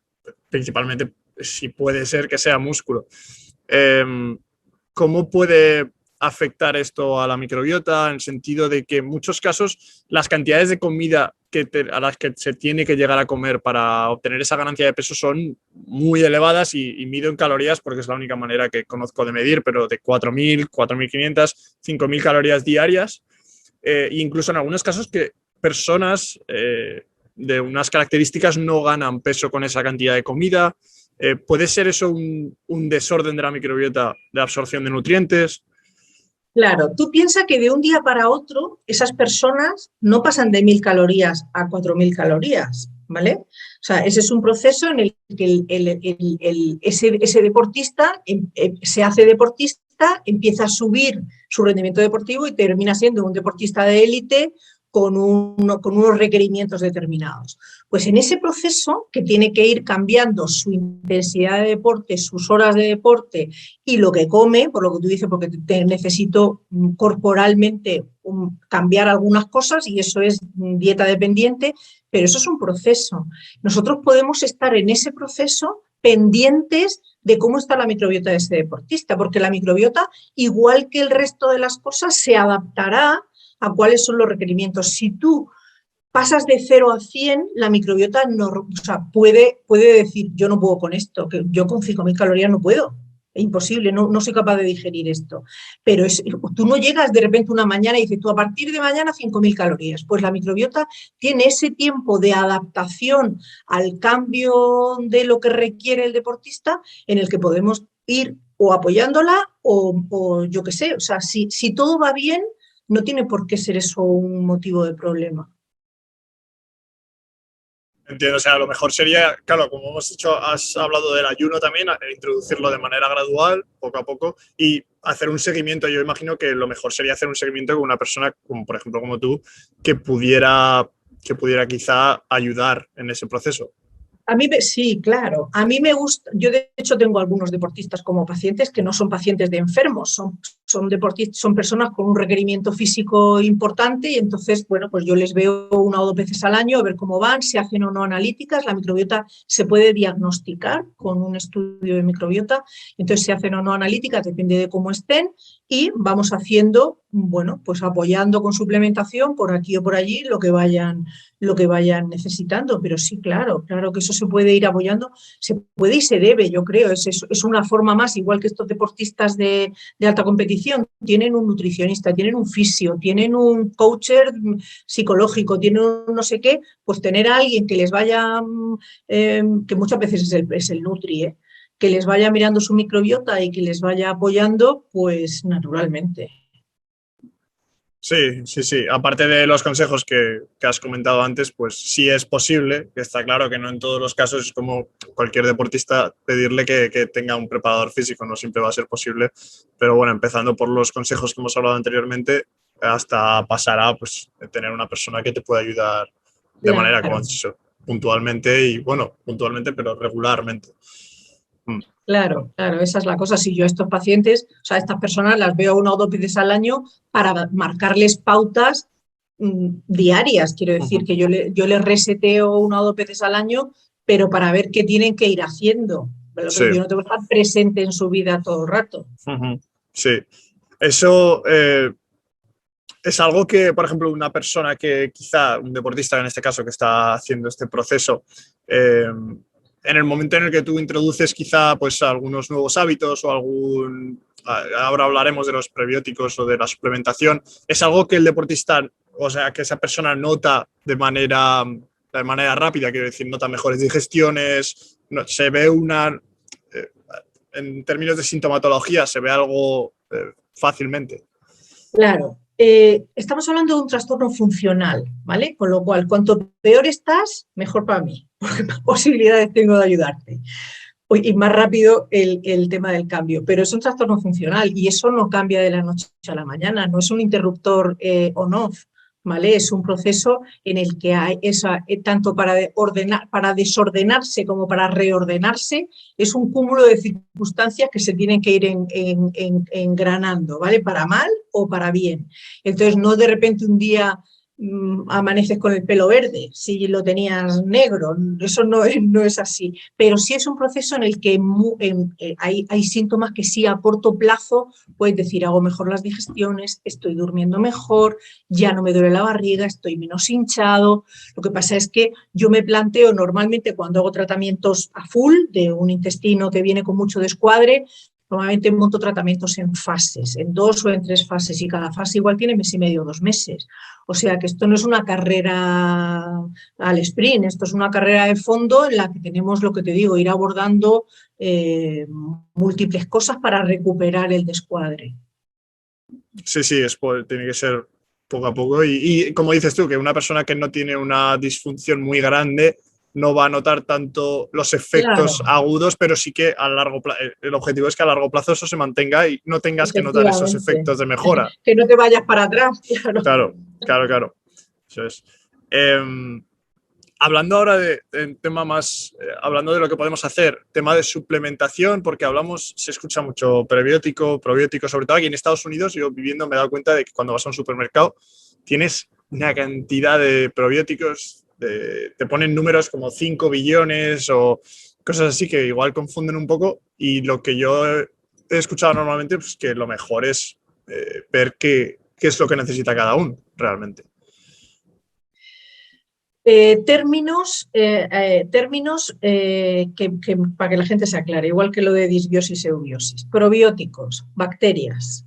[SPEAKER 1] principalmente si puede ser que sea músculo. ¿Cómo puede afectar esto a la microbiota? En el sentido de que en muchos casos las cantidades de comida a las que se tiene que llegar a comer para obtener esa ganancia de peso son muy elevadas y mido en calorías porque es la única manera que conozco de medir, pero de 4.000, 4.500, 5.000 calorías diarias. Incluso en algunos casos que personas de unas características no ganan peso con esa cantidad de comida. ¿Puede ser eso un desorden de la microbiota de absorción de nutrientes?
[SPEAKER 2] Claro, tú piensas que de un día para otro esas personas no pasan de 1.000 calorías a 4.000 calorías, ¿vale? O sea, ese es un proceso en el que ese deportista se hace deportista, empieza a subir su rendimiento deportivo y termina siendo un deportista de élite con unos requerimientos determinados. Pues en ese proceso, que tiene que ir cambiando su intensidad de deporte, sus horas de deporte y lo que come, por lo que tú dices, porque necesito corporalmente cambiar algunas cosas y eso es dieta dependiente, pero eso es un proceso. Nosotros podemos estar en ese proceso pendientes de cómo está la microbiota de ese deportista, porque la microbiota, igual que el resto de las cosas, se adaptará a cuáles son los requerimientos. Si tú pasas de 0 a 100, la microbiota no, o sea, puede decir, yo no puedo con esto, que yo con 5.000 calorías no puedo, es imposible, no soy capaz de digerir esto. Pero tú no llegas de repente una mañana y dices, tú a partir de mañana 5.000 calorías. Pues la microbiota tiene ese tiempo de adaptación al cambio de lo que requiere el deportista en el que podemos ir o apoyándola o yo qué sé, o sea, si todo va bien, no tiene por qué ser eso un motivo de problema.
[SPEAKER 1] Entiendo, o sea, lo mejor sería, claro, como hemos dicho, has hablado del ayuno también, introducirlo de manera gradual, poco a poco, y hacer un seguimiento. Yo imagino que lo mejor sería hacer un seguimiento con una persona, como por ejemplo como tú, que pudiera quizá ayudar en ese proceso.
[SPEAKER 2] A mí, sí, claro. A mí me gusta, yo de hecho tengo algunos deportistas como pacientes que no son pacientes de enfermos, son deportistas, son personas con un requerimiento físico importante y entonces, bueno, pues yo les veo 1 o 2 veces al año a ver cómo van, si hacen o no analíticas. La microbiota se puede diagnosticar con un estudio de microbiota, entonces si hacen o no analíticas depende de cómo estén y vamos haciendo, bueno, pues apoyando con suplementación por aquí o por allí lo que vayan necesitando, pero sí, claro que eso se puede ir apoyando, se puede y se debe, yo creo, es una forma más, igual que estos deportistas de alta competición, tienen un nutricionista, tienen un fisio, tienen un coacher psicológico, tienen un no sé qué, pues tener a alguien que les vaya, que muchas veces es el nutri, que les vaya mirando su microbiota y que les vaya apoyando, pues naturalmente.
[SPEAKER 1] Sí, sí, sí. Aparte de los consejos que has comentado antes, pues sí es posible, que está claro que no en todos los casos es como cualquier deportista pedirle que tenga un preparador físico, no siempre va a ser posible. Pero bueno, empezando por los consejos que hemos hablado anteriormente, hasta pasar a pues, tener una persona que te pueda ayudar de manera, como has
[SPEAKER 2] Claro.
[SPEAKER 1] dicho, puntualmente y bueno, puntualmente, pero regularmente. Mm.
[SPEAKER 2] Claro, claro, esa es la cosa. Si yo a estos pacientes, o sea, a estas personas las veo 1 o 2 veces al año para marcarles pautas diarias. Quiero decir
[SPEAKER 1] Ujú.
[SPEAKER 2] que yo les reseteo 1 o 2 veces al año, pero para ver qué tienen que ir haciendo.
[SPEAKER 1] Sí.
[SPEAKER 2] Yo no tengo que estar presente en su vida todo el rato.
[SPEAKER 1] Ujú. Sí. Eso es algo que, por ejemplo, una persona que quizá, un deportista en este caso, que está haciendo este proceso, en el momento en el que tú introduces quizá pues algunos nuevos hábitos o ahora hablaremos de los prebióticos o de la suplementación, es algo que el deportista, o sea, que esa persona nota de manera rápida, quiero decir, nota mejores digestiones, se ve eh, en términos de sintomatología, se ve algo fácilmente.
[SPEAKER 2] Claro, estamos hablando de un trastorno funcional, ¿vale? Con lo cual, cuanto peor estás, mejor para mí, porque más posibilidades tengo de ayudarte. Y más rápido el tema del cambio, pero es un trastorno funcional y eso no cambia de la noche a la mañana, no es un interruptor on-off, ¿vale? Es un proceso en el que hay tanto para desordenarse como para reordenarse, es un cúmulo de circunstancias que se tienen que ir engranando, ¿vale? Para mal o para bien. Entonces, no de repente un día amaneces con el pelo verde, si lo tenías negro, eso no es así, pero sí es un proceso en el que hay síntomas que sí a corto plazo puedes decir, hago mejor las digestiones, estoy durmiendo mejor, ya no me duele la barriga, estoy menos hinchado. Lo que pasa es que yo me planteo normalmente cuando hago tratamientos a full de un intestino que viene con mucho descuadre, normalmente monto tratamientos en fases, en 2 o en 3 fases, y cada fase igual tiene mes y medio, 2 meses. O sea que esto no es una carrera al sprint, esto es una carrera de fondo en la que tenemos, lo que te digo, ir abordando múltiples cosas para recuperar el descuadre.
[SPEAKER 1] Sí, sí, tiene que ser poco a poco. Y como dices tú, que una persona que no tiene una disfunción muy grande no va a notar tanto los efectos
[SPEAKER 2] Claro,
[SPEAKER 1] agudos, pero sí que a largo plazo, el objetivo es que a largo plazo eso se mantenga y no tengas que notar esos
[SPEAKER 2] efectivamente.
[SPEAKER 1] efectos de mejora.
[SPEAKER 2] Que no te vayas para atrás, claro.
[SPEAKER 1] Claro, claro, claro. Eso es. Eh, Hablando ahora de tema más, hablando de lo que podemos hacer, tema de suplementación, porque hablamos, se escucha mucho prebiótico, probiótico, sobre todo aquí en Estados Unidos, yo viviendo me he dado cuenta de que cuando vas a un supermercado tienes una cantidad de probióticos, te ponen números como 5 billones o cosas así que igual confunden un poco y lo que yo he escuchado normalmente, pues que lo mejor es ver qué es lo que necesita cada uno realmente.
[SPEAKER 2] Para que la gente se aclare, igual que lo de disbiosis y eubiosis. Probióticos, bacterias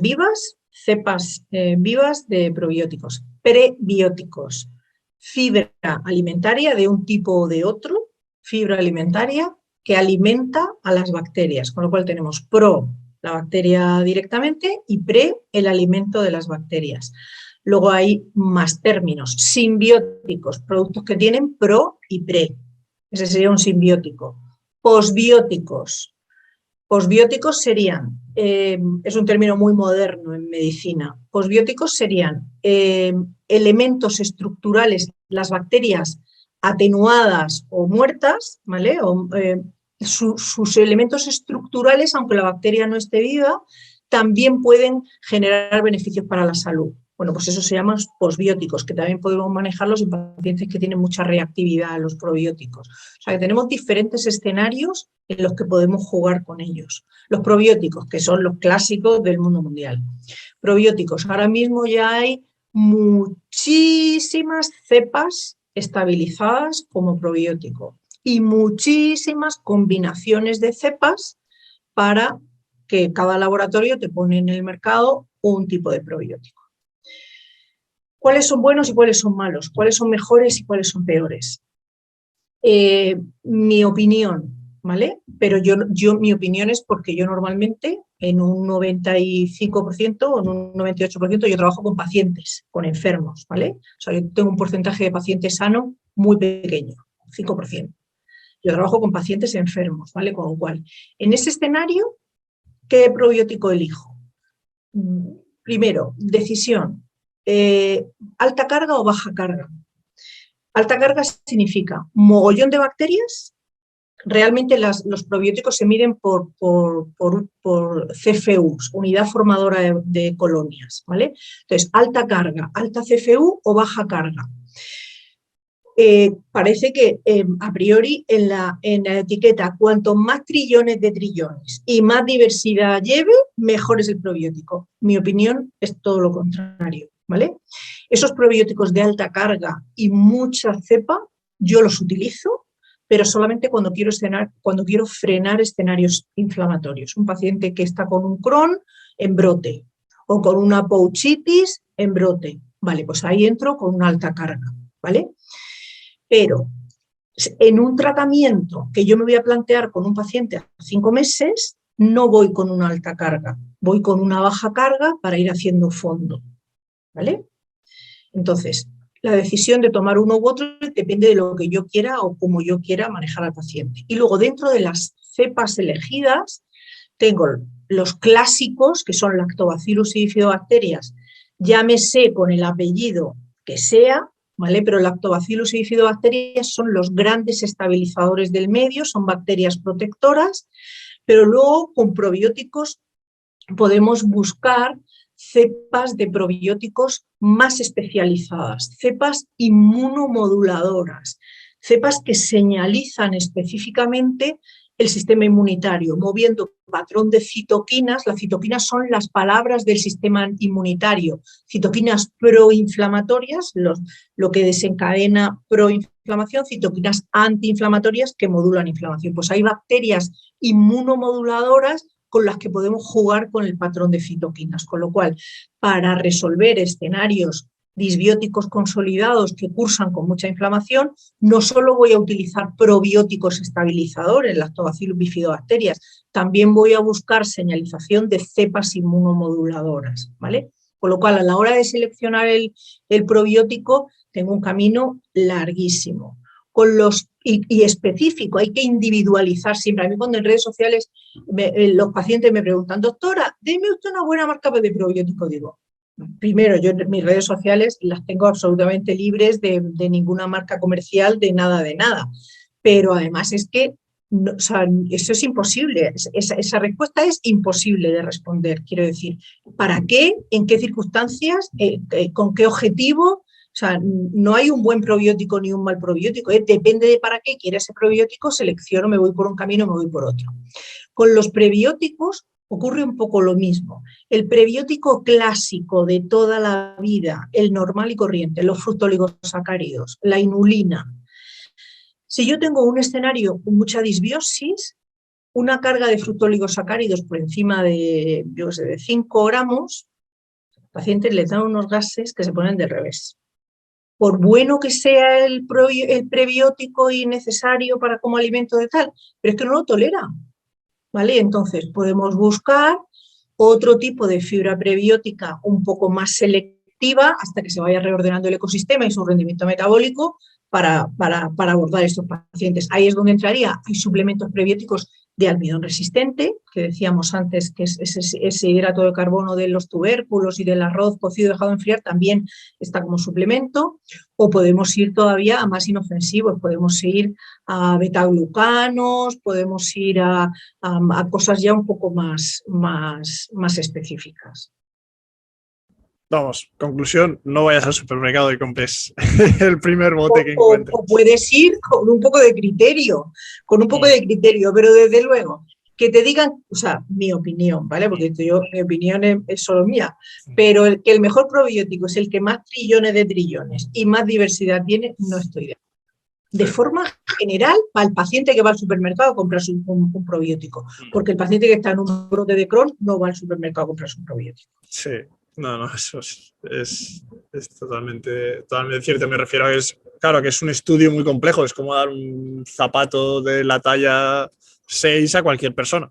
[SPEAKER 2] vivas, cepas vivas de probióticos. Prebióticos, fibra alimentaria de un tipo o de otro, fibra alimentaria que alimenta a las bacterias, con lo cual tenemos pro, la bacteria directamente, y pre, el alimento de las bacterias. Luego hay más términos, simbióticos, productos que tienen pro y pre. Ese sería un simbiótico. Posbióticos. Posbióticos serían, es un término muy moderno en medicina, posbióticos serían elementos estructurales, las bacterias atenuadas o muertas, ¿vale? Sus elementos estructurales, aunque la bacteria no esté viva, también pueden generar beneficios para la salud. Bueno, pues eso se llaman posbióticos, que también podemos manejarlos en pacientes que tienen mucha reactividad a los probióticos. O sea, que tenemos diferentes escenarios en los que podemos jugar con ellos. Los probióticos, que son los clásicos del mundo mundial. Probióticos, ahora mismo ya hay muchísimas cepas estabilizadas como probiótico y muchísimas combinaciones de cepas para que cada laboratorio te pone en el mercado un tipo de probiótico. ¿Cuáles son buenos y cuáles son malos? ¿Cuáles son mejores y cuáles son peores? Mi opinión, ¿vale? Pero mi opinión es porque yo normalmente en un 95% o en un 98% yo trabajo con pacientes, con enfermos, ¿vale? O sea, yo tengo un porcentaje de pacientes sano muy pequeño, 5%. Yo trabajo con pacientes enfermos, ¿vale? Con lo cual, en ese escenario, ¿qué probiótico elijo? Primero, decisión, alta carga o baja carga. Alta carga significa mogollón de bacterias. Realmente los probióticos se miden por CFUs, unidad formadora de colonias, ¿vale? Entonces, alta carga, alta CFU o baja carga. Parece que a priori en la etiqueta, cuanto más trillones de trillones y más diversidad lleve, mejor es el probiótico. Mi opinión es todo lo contrario, ¿vale? Esos probióticos de alta carga y mucha cepa, yo los utilizo, pero solamente cuando quiero frenar escenarios inflamatorios. Un paciente que está con un Crohn en brote o con una pouchitis en brote. Vale, pues ahí entro con una alta carga, ¿vale? Pero en un tratamiento que yo me voy a plantear con un paciente a 5 meses, no voy con una alta carga, voy con una baja carga para ir haciendo fondo, ¿vale? Entonces, la decisión de tomar uno u otro depende de lo que yo quiera o cómo yo quiera manejar al paciente. Y luego, dentro de las cepas elegidas, tengo los clásicos, que son Lactobacillus y Bifidobacterias, llámese con el apellido que sea, ¿vale? Pero Lactobacillus y Bifidobacterias son los grandes estabilizadores del medio, son bacterias protectoras, pero luego con probióticos podemos buscar cepas de probióticos más especializadas, cepas inmunomoduladoras, cepas que señalizan específicamente el sistema inmunitario, moviendo patrón de citoquinas. Las citoquinas son las palabras del sistema inmunitario, citoquinas proinflamatorias, lo que desencadena proinflamación, citoquinas antiinflamatorias que modulan inflamación. Pues hay bacterias inmunomoduladoras con las que podemos jugar con el patrón de citoquinas, con lo cual, para resolver escenarios disbióticos consolidados que cursan con mucha inflamación, no solo voy a utilizar probióticos estabilizadores, Lactobacillus bifidobacterias, también voy a buscar señalización de cepas inmunomoduladoras, ¿vale? Con lo cual, a la hora de seleccionar el probiótico, tengo un camino larguísimo. Y específico, hay que individualizar siempre. A mí cuando en redes sociales los pacientes me preguntan, doctora, deme usted una buena marca de probiótico, digo, primero, yo en mis redes sociales las tengo absolutamente libres de ninguna marca comercial, de nada, pero además es que no, o sea, eso es imposible, esa respuesta es imposible de responder, quiero decir, ¿para qué? ¿En qué circunstancias? ¿Con qué objetivo? O sea, no hay un buen probiótico ni un mal probiótico, depende de para qué quiera ese probiótico, selecciono, me voy por un camino, me voy por otro. Con los prebióticos ocurre un poco lo mismo. El prebiótico clásico de toda la vida, el normal y corriente, los fructooligosacáridos, la inulina. Si yo tengo un escenario con mucha disbiosis, una carga de fructooligosacáridos por encima de, yo sé, de 5 gramos, a los pacientes les dan unos gases que se ponen de revés. Por bueno que sea el prebiótico y necesario para como alimento de tal, pero es que no lo tolera, ¿vale? Entonces podemos buscar otro tipo de fibra prebiótica un poco más selectiva hasta que se vaya reordenando el ecosistema y su rendimiento metabólico para abordar estos pacientes. Ahí es donde entraría, hay suplementos prebióticos de almidón resistente, que decíamos antes que es ese hidrato de carbono de los tubérculos y del arroz cocido dejado enfriar, también está como suplemento, o podemos ir todavía a más inofensivos, podemos ir a betaglucanos, podemos ir a cosas ya un poco más específicas.
[SPEAKER 1] Vamos, conclusión, no vayas al supermercado y compres el primer bote que encuentres.
[SPEAKER 2] O puedes ir con un poco de criterio, pero desde luego, que te digan, o sea, mi opinión, ¿vale? Porque mi opinión es solo mía, pero que el mejor probiótico es el que más trillones de trillones y más diversidad tiene, no estoy de acuerdo. De forma general, para el paciente que va al supermercado a comprarse un probiótico, porque el paciente que está en un brote de Crohn no va al supermercado a comprarse un probiótico.
[SPEAKER 1] Sí, No, eso es totalmente cierto. Me refiero a que claro, que es un estudio muy complejo. Es como dar un zapato de la talla 6 a cualquier persona.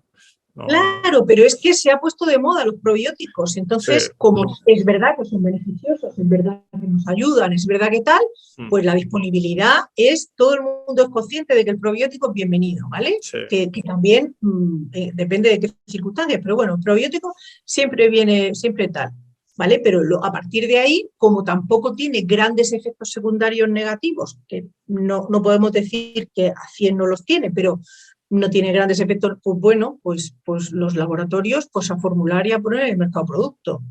[SPEAKER 1] No,
[SPEAKER 2] Claro, pero es que se ha puesto de moda los probióticos.
[SPEAKER 1] sí.
[SPEAKER 2] Entonces, como es verdad que son beneficiosos, es verdad que nos ayudan, es verdad que tal, pues la disponibilidad es, todo el mundo es consciente de que el probiótico es bienvenido, ¿vale?
[SPEAKER 1] Sí.
[SPEAKER 2] Que también depende de qué circunstancias, pero bueno, el probiótico siempre viene, siempre tal, ¿vale? Pero a partir de ahí, como tampoco tiene grandes efectos secundarios negativos, que no podemos decir que a 100 no los tiene, pero no tiene grandes efectos, pues bueno, pues los laboratorios pues a formular y a poner en el mercado producto.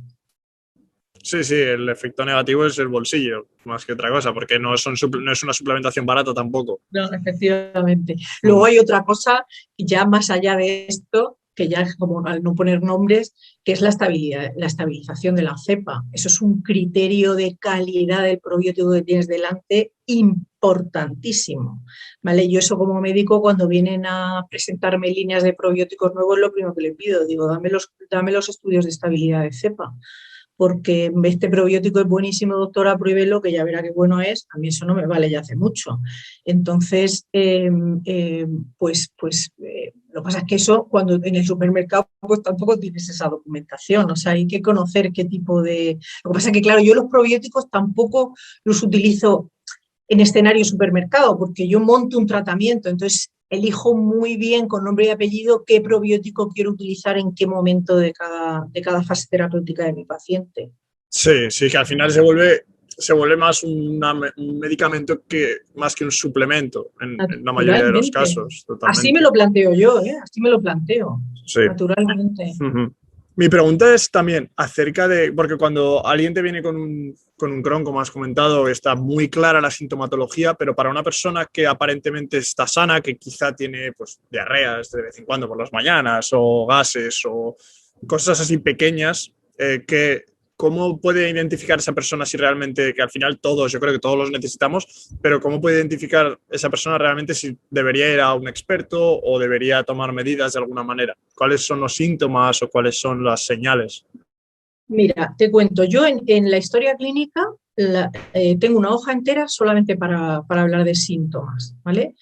[SPEAKER 1] Sí, el efecto negativo es el bolsillo, más que otra cosa, porque no es una suplementación barata tampoco.
[SPEAKER 2] No, efectivamente. Luego hay otra cosa, ya más allá de esto, que ya es como al no poner nombres, que es la estabilización de la cepa. Eso es un criterio de calidad del probiótico que tienes delante importantísimo. ¿Vale? Yo eso como médico, cuando vienen a presentarme líneas de probióticos nuevos, lo primero que le pido, digo, dame los estudios de estabilidad de cepa, porque este probiótico es buenísimo, doctora, pruébelo, que ya verá qué bueno es. A mí eso no me vale ya hace mucho. Entonces, lo que pasa es que eso, cuando en el supermercado, pues tampoco tienes esa documentación. O sea, hay que conocer qué tipo de... Lo que pasa es que, claro, yo los probióticos tampoco los utilizo en escenario supermercado, porque yo monto un tratamiento, entonces elijo muy bien con nombre y apellido qué probiótico quiero utilizar en qué momento de cada fase terapéutica de mi paciente.
[SPEAKER 1] Sí, que al final se vuelve más un medicamento más que un suplemento en la mayoría de los casos. Totalmente.
[SPEAKER 2] Así me lo planteo yo, así me lo planteo,
[SPEAKER 1] sí.
[SPEAKER 2] Naturalmente.
[SPEAKER 1] Mi pregunta es también acerca de, porque cuando alguien te viene con un Crohn, como has comentado, está muy clara la sintomatología, pero para una persona que aparentemente está sana, que quizá tiene pues diarreas de vez en cuando por las mañanas o gases o cosas así pequeñas, ¿cómo puede identificar esa persona si realmente, que al final yo creo que todos los necesitamos, pero cómo puede identificar esa persona realmente si debería ir a un experto o debería tomar medidas de alguna manera? ¿Cuáles son los síntomas o cuáles son las señales?
[SPEAKER 2] Mira, te cuento, yo en la historia clínica tengo una hoja entera solamente para hablar de síntomas, ¿vale?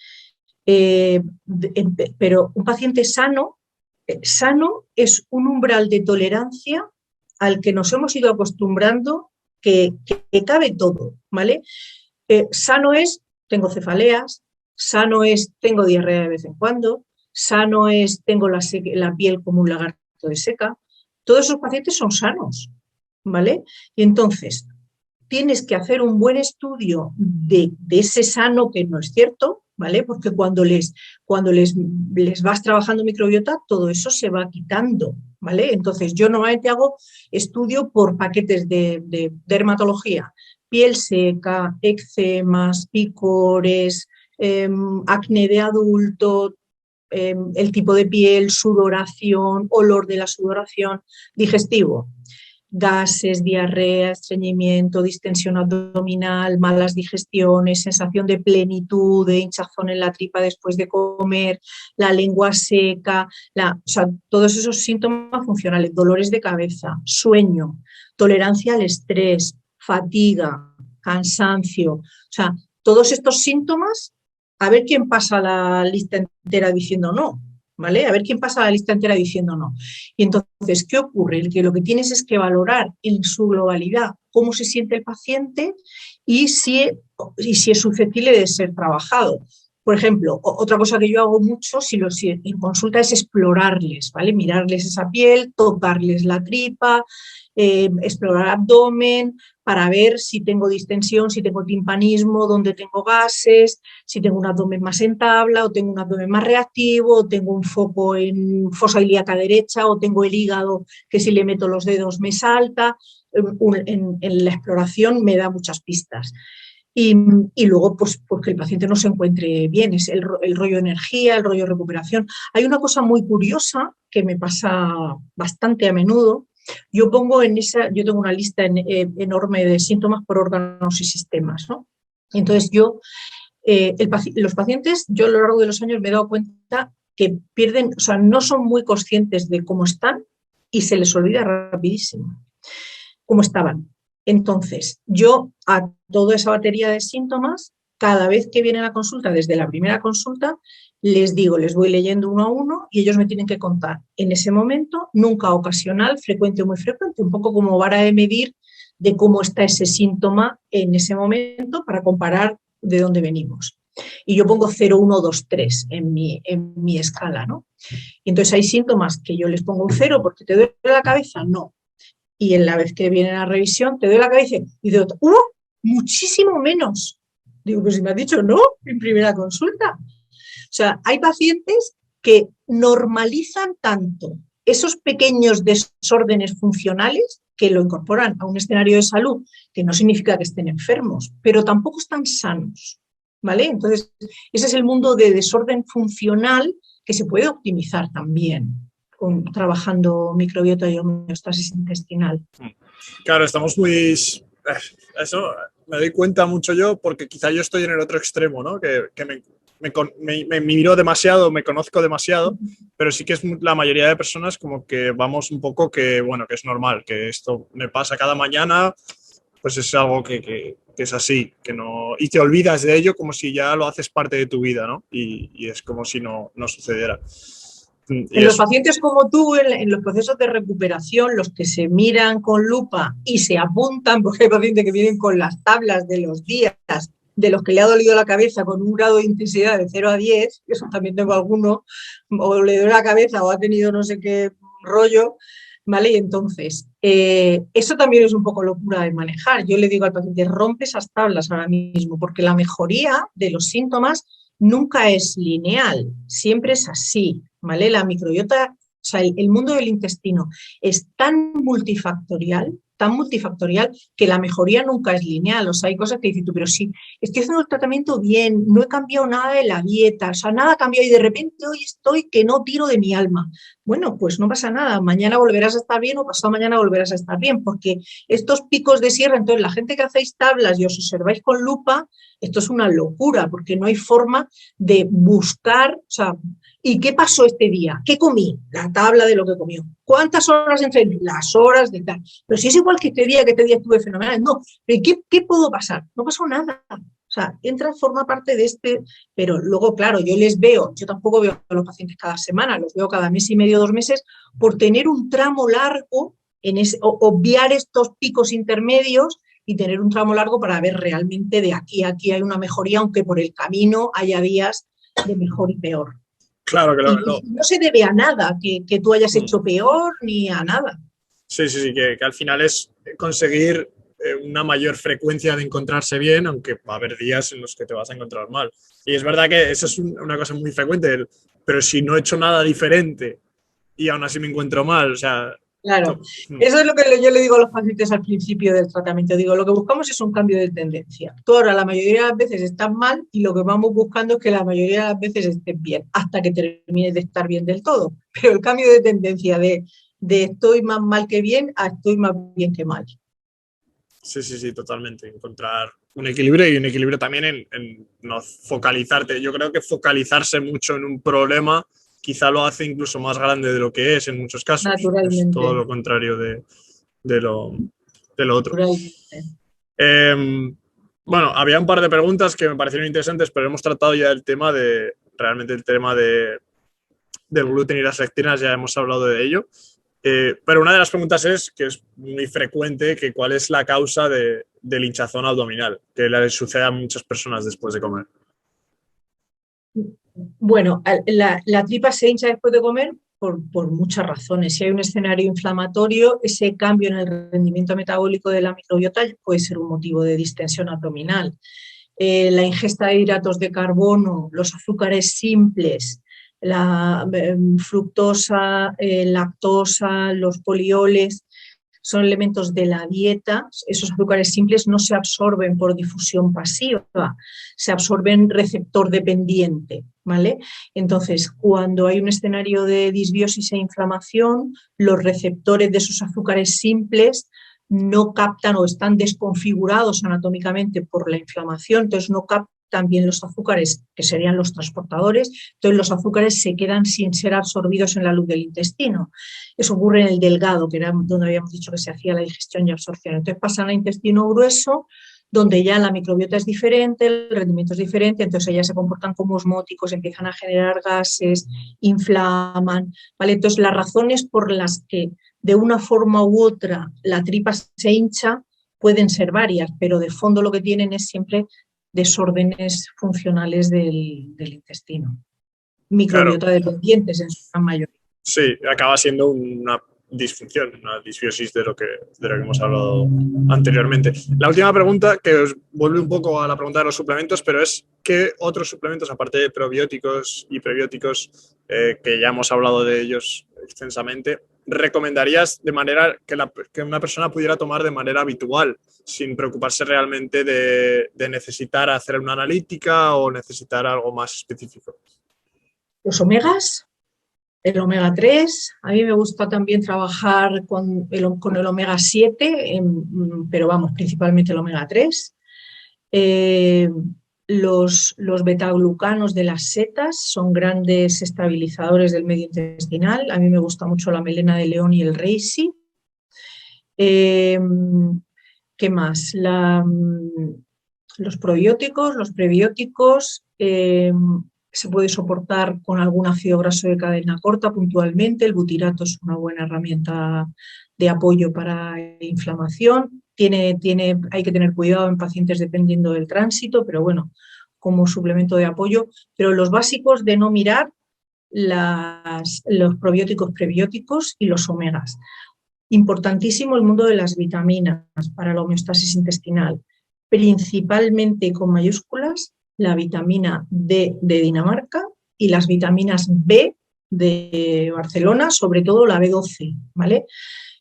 [SPEAKER 2] Pero un paciente sano es un umbral de tolerancia al que nos hemos ido acostumbrando que cabe todo, ¿vale? Sano es, tengo cefaleas, sano es, tengo diarrea de vez en cuando, sano es, tengo la piel como un lagarto de seca. Todos esos pacientes son sanos, ¿vale? Y entonces, tienes que hacer un buen estudio de ese sano que no es cierto, ¿vale? Porque cuando les vas trabajando microbiota, todo eso se va quitando, ¿vale? Entonces, yo normalmente hago estudio por paquetes de dermatología, piel seca, eczemas, picores, acné de adulto, el tipo de piel, sudoración, olor de la sudoración, digestivo, gases, diarrea, estreñimiento, distensión abdominal, malas digestiones, sensación de plenitud, de hinchazón en la tripa después de comer, la lengua seca, o sea, todos esos síntomas funcionales, dolores de cabeza, sueño, tolerancia al estrés, fatiga, cansancio, o sea, todos estos síntomas, a ver quién pasa la lista entera diciendo no, ¿vale? A ver quién pasa la lista entera diciendo no. Y entonces, ¿qué ocurre? Que lo que tienes es que valorar en su globalidad cómo se siente el paciente y si es susceptible de ser trabajado. Por ejemplo, otra cosa que yo hago mucho si en consulta es explorarles, ¿vale? Mirarles esa piel, tocarles la tripa, explorar abdomen para ver si tengo distensión, si tengo timpanismo, dónde tengo gases, si tengo un abdomen más en tabla o tengo un abdomen más reactivo, o tengo un foco en fosa ilíaca derecha o tengo el hígado que si le meto los dedos me salta. En la exploración me da muchas pistas. Y luego, pues porque el paciente no se encuentre bien, es el rollo energía, el rollo recuperación. Hay una cosa muy curiosa que me pasa bastante a menudo. Yo tengo una lista enorme de síntomas por órganos y sistemas, ¿no? Entonces los pacientes, yo a lo largo de los años me he dado cuenta que pierden, no son muy conscientes de cómo están y se les olvida rapidísimo. cómo estaban. Entonces, yo a toda esa batería de síntomas, cada vez que vienen a consulta, desde la primera consulta, les digo, les voy leyendo uno a uno y ellos me tienen que contar en ese momento, nunca ocasional, frecuente o muy frecuente, un poco como vara de medir de cómo está ese síntoma en ese momento para comparar de dónde venimos. Y yo pongo 0, 1, 2, 3 en mi escala, ¿no? Y entonces hay síntomas que yo les pongo un 0 porque te duele la cabeza, no. Y en la vez que vienen a revisión, te duele la cabeza y digo, muchísimo menos. Digo, pues si me has dicho no en primera consulta. O sea, hay pacientes que normalizan tanto esos pequeños desórdenes funcionales que lo incorporan a un escenario de salud, que no significa que estén enfermos, pero tampoco están sanos, ¿vale? Entonces, ese es el mundo de desorden funcional que se puede optimizar también trabajando microbiota y homeostasis intestinal.
[SPEAKER 1] Claro, estamos muy... Eso me doy cuenta mucho yo, porque quizá yo estoy en el otro extremo, ¿no? Que me miro demasiado, me conozco demasiado, pero sí que es la mayoría de personas como que vamos un poco que, bueno, que es normal, que esto me pasa cada mañana, pues es algo que es así, que no, y te olvidas de ello como si ya lo haces parte de tu vida, ¿no? Y es como si no sucediera.
[SPEAKER 2] En los pacientes como tú, en los procesos de recuperación, los que se miran con lupa y se apuntan, porque hay pacientes que vienen con las tablas de los días de los que le ha dolido la cabeza con un grado de intensidad de 0 a 10, eso también tengo alguno, o le duele la cabeza o ha tenido no sé qué rollo, ¿vale? Y entonces, eso también es un poco locura de manejar. Yo le digo al paciente, rompe esas tablas ahora mismo, porque la mejoría de los síntomas nunca es lineal, siempre es así, ¿vale? La microbiota, o sea, el mundo del intestino es tan multifactorial que la mejoría nunca es lineal. O sea, hay cosas que dices tú, pero sí, estoy haciendo el tratamiento bien, no he cambiado nada de la dieta, o sea, nada ha cambiado y de repente hoy estoy que no tiro de mi alma. Bueno, pues no pasa nada, mañana volverás a estar bien o pasado mañana volverás a estar bien, porque estos picos de sierra, entonces la gente que hacéis tablas y os observáis con lupa, esto es una locura, porque no hay forma de buscar, o sea, ¿y qué pasó este día? ¿Qué comí? La tabla de lo que comió. ¿Cuántas horas entrené? Las horas de tal. Pero si es igual que este día estuve fenomenal. No, ¿pero qué pudo pasar? No pasó nada. O sea, forma parte de este, pero luego, claro, yo les veo, yo tampoco veo a los pacientes cada semana, los veo cada mes y medio, 2 meses, por tener un tramo largo, obviar estos picos intermedios y tener un tramo largo para ver realmente de aquí a aquí hay una mejoría, aunque por el camino haya días de mejor y peor.
[SPEAKER 1] Claro, claro.
[SPEAKER 2] Y no se debe a nada que tú hayas hecho peor ni a nada.
[SPEAKER 1] Sí, que al final es conseguir una mayor frecuencia de encontrarse bien, aunque va a haber días en los que te vas a encontrar mal. Y es verdad que eso es una cosa muy frecuente, pero si no he hecho nada diferente y aún así me encuentro mal, o sea...
[SPEAKER 2] Claro, eso es lo que yo le digo a los pacientes al principio del tratamiento. Digo, lo que buscamos es un cambio de tendencia. Tú ahora la mayoría de las veces estás mal y lo que vamos buscando es que la mayoría de las veces estés bien, hasta que termines de estar bien del todo. Pero el cambio de tendencia de estoy más mal que bien a estoy más bien que mal.
[SPEAKER 1] Sí, totalmente. Encontrar un equilibrio y un equilibrio también en no focalizarte. Yo creo que focalizarse mucho en un problema quizá lo hace incluso más grande de lo que es en muchos casos.
[SPEAKER 2] Naturalmente.
[SPEAKER 1] Es todo lo contrario de lo otro. Bueno, había un par de preguntas que me parecieron interesantes, pero hemos tratado ya el tema del gluten y las lectinas, ya hemos hablado de ello. Pero una de las preguntas es, que es muy frecuente, que cuál es la causa del hinchazón abdominal, que le sucede a muchas personas después de comer.
[SPEAKER 2] Bueno, la tripa se hincha después de comer por muchas razones. Si hay un escenario inflamatorio, ese cambio en el rendimiento metabólico de la microbiota puede ser un motivo de distensión abdominal. La ingesta de hidratos de carbono, los azúcares simples, la fructosa, lactosa, los polioles, son elementos de la dieta. Esos azúcares simples no se absorben por difusión pasiva, se absorben receptor dependiente, ¿vale? Entonces, cuando hay un escenario de disbiosis e inflamación, los receptores de esos azúcares simples no captan o están desconfigurados anatómicamente por la inflamación, entonces no captan también los azúcares, que serían los transportadores, entonces los azúcares se quedan sin ser absorbidos en la luz del intestino. Eso ocurre en el delgado, que era donde habíamos dicho que se hacía la digestión y absorción. Entonces pasan al intestino grueso, donde ya la microbiota es diferente, el rendimiento es diferente, entonces ellas se comportan como osmóticos, empiezan a generar gases, inflaman, ¿vale? Entonces las razones por las que de una forma u otra la tripa se hincha pueden ser varias, pero de fondo lo que tienen es siempre desórdenes funcionales del intestino. Microbiota dependientes en su gran mayoría.
[SPEAKER 1] Sí, acaba siendo una disfunción, una disbiosis de lo que hemos hablado anteriormente. La última pregunta, que os vuelve un poco a la pregunta de los suplementos, pero es ¿qué otros suplementos, aparte de probióticos y prebióticos, que ya hemos hablado de ellos extensamente, recomendarías de manera que una persona pudiera tomar de manera habitual, sin preocuparse realmente de necesitar hacer una analítica o necesitar algo más específico?
[SPEAKER 2] Los omegas. El omega 3, a mí me gusta también trabajar con el omega 7, pero vamos, principalmente el omega 3. Los betaglucanos de las setas son grandes estabilizadores del medio intestinal. A mí me gusta mucho la melena de león y el reishi. ¿Qué más? Los probióticos, los prebióticos. Se puede soportar con algún ácido graso de cadena corta puntualmente. El butirato es una buena herramienta de apoyo para inflamación. Hay que tener cuidado en pacientes dependiendo del tránsito, pero bueno, como suplemento de apoyo. Pero los básicos de no mirar, los probióticos, prebióticos y los omegas. Importantísimo el mundo de las vitaminas para la homeostasis intestinal, principalmente con mayúsculas, la vitamina D de Dinamarca y las vitaminas B de Barcelona, sobre todo la B12, ¿vale?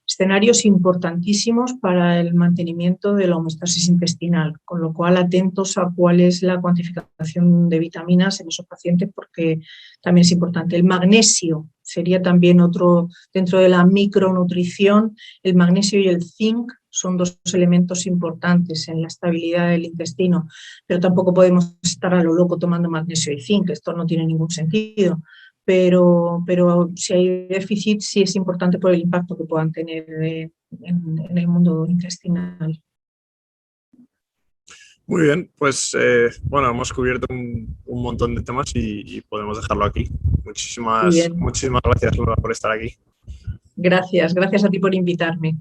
[SPEAKER 2] Escenarios importantísimos para el mantenimiento de la homeostasis intestinal, con lo cual atentos a cuál es la cuantificación de vitaminas en esos pacientes porque también es importante. El magnesio sería también otro, dentro de la micronutrición, el magnesio y el zinc son dos elementos importantes en la estabilidad del intestino, pero tampoco podemos estar a lo loco tomando magnesio y zinc, esto no tiene ningún sentido. Pero si hay déficit sí es importante por el impacto que puedan tener en el mundo intestinal.
[SPEAKER 1] Muy bien, pues bueno, hemos cubierto un montón de temas y podemos dejarlo aquí. Muchísimas gracias, Lola, por estar aquí.
[SPEAKER 2] Gracias a ti por invitarme.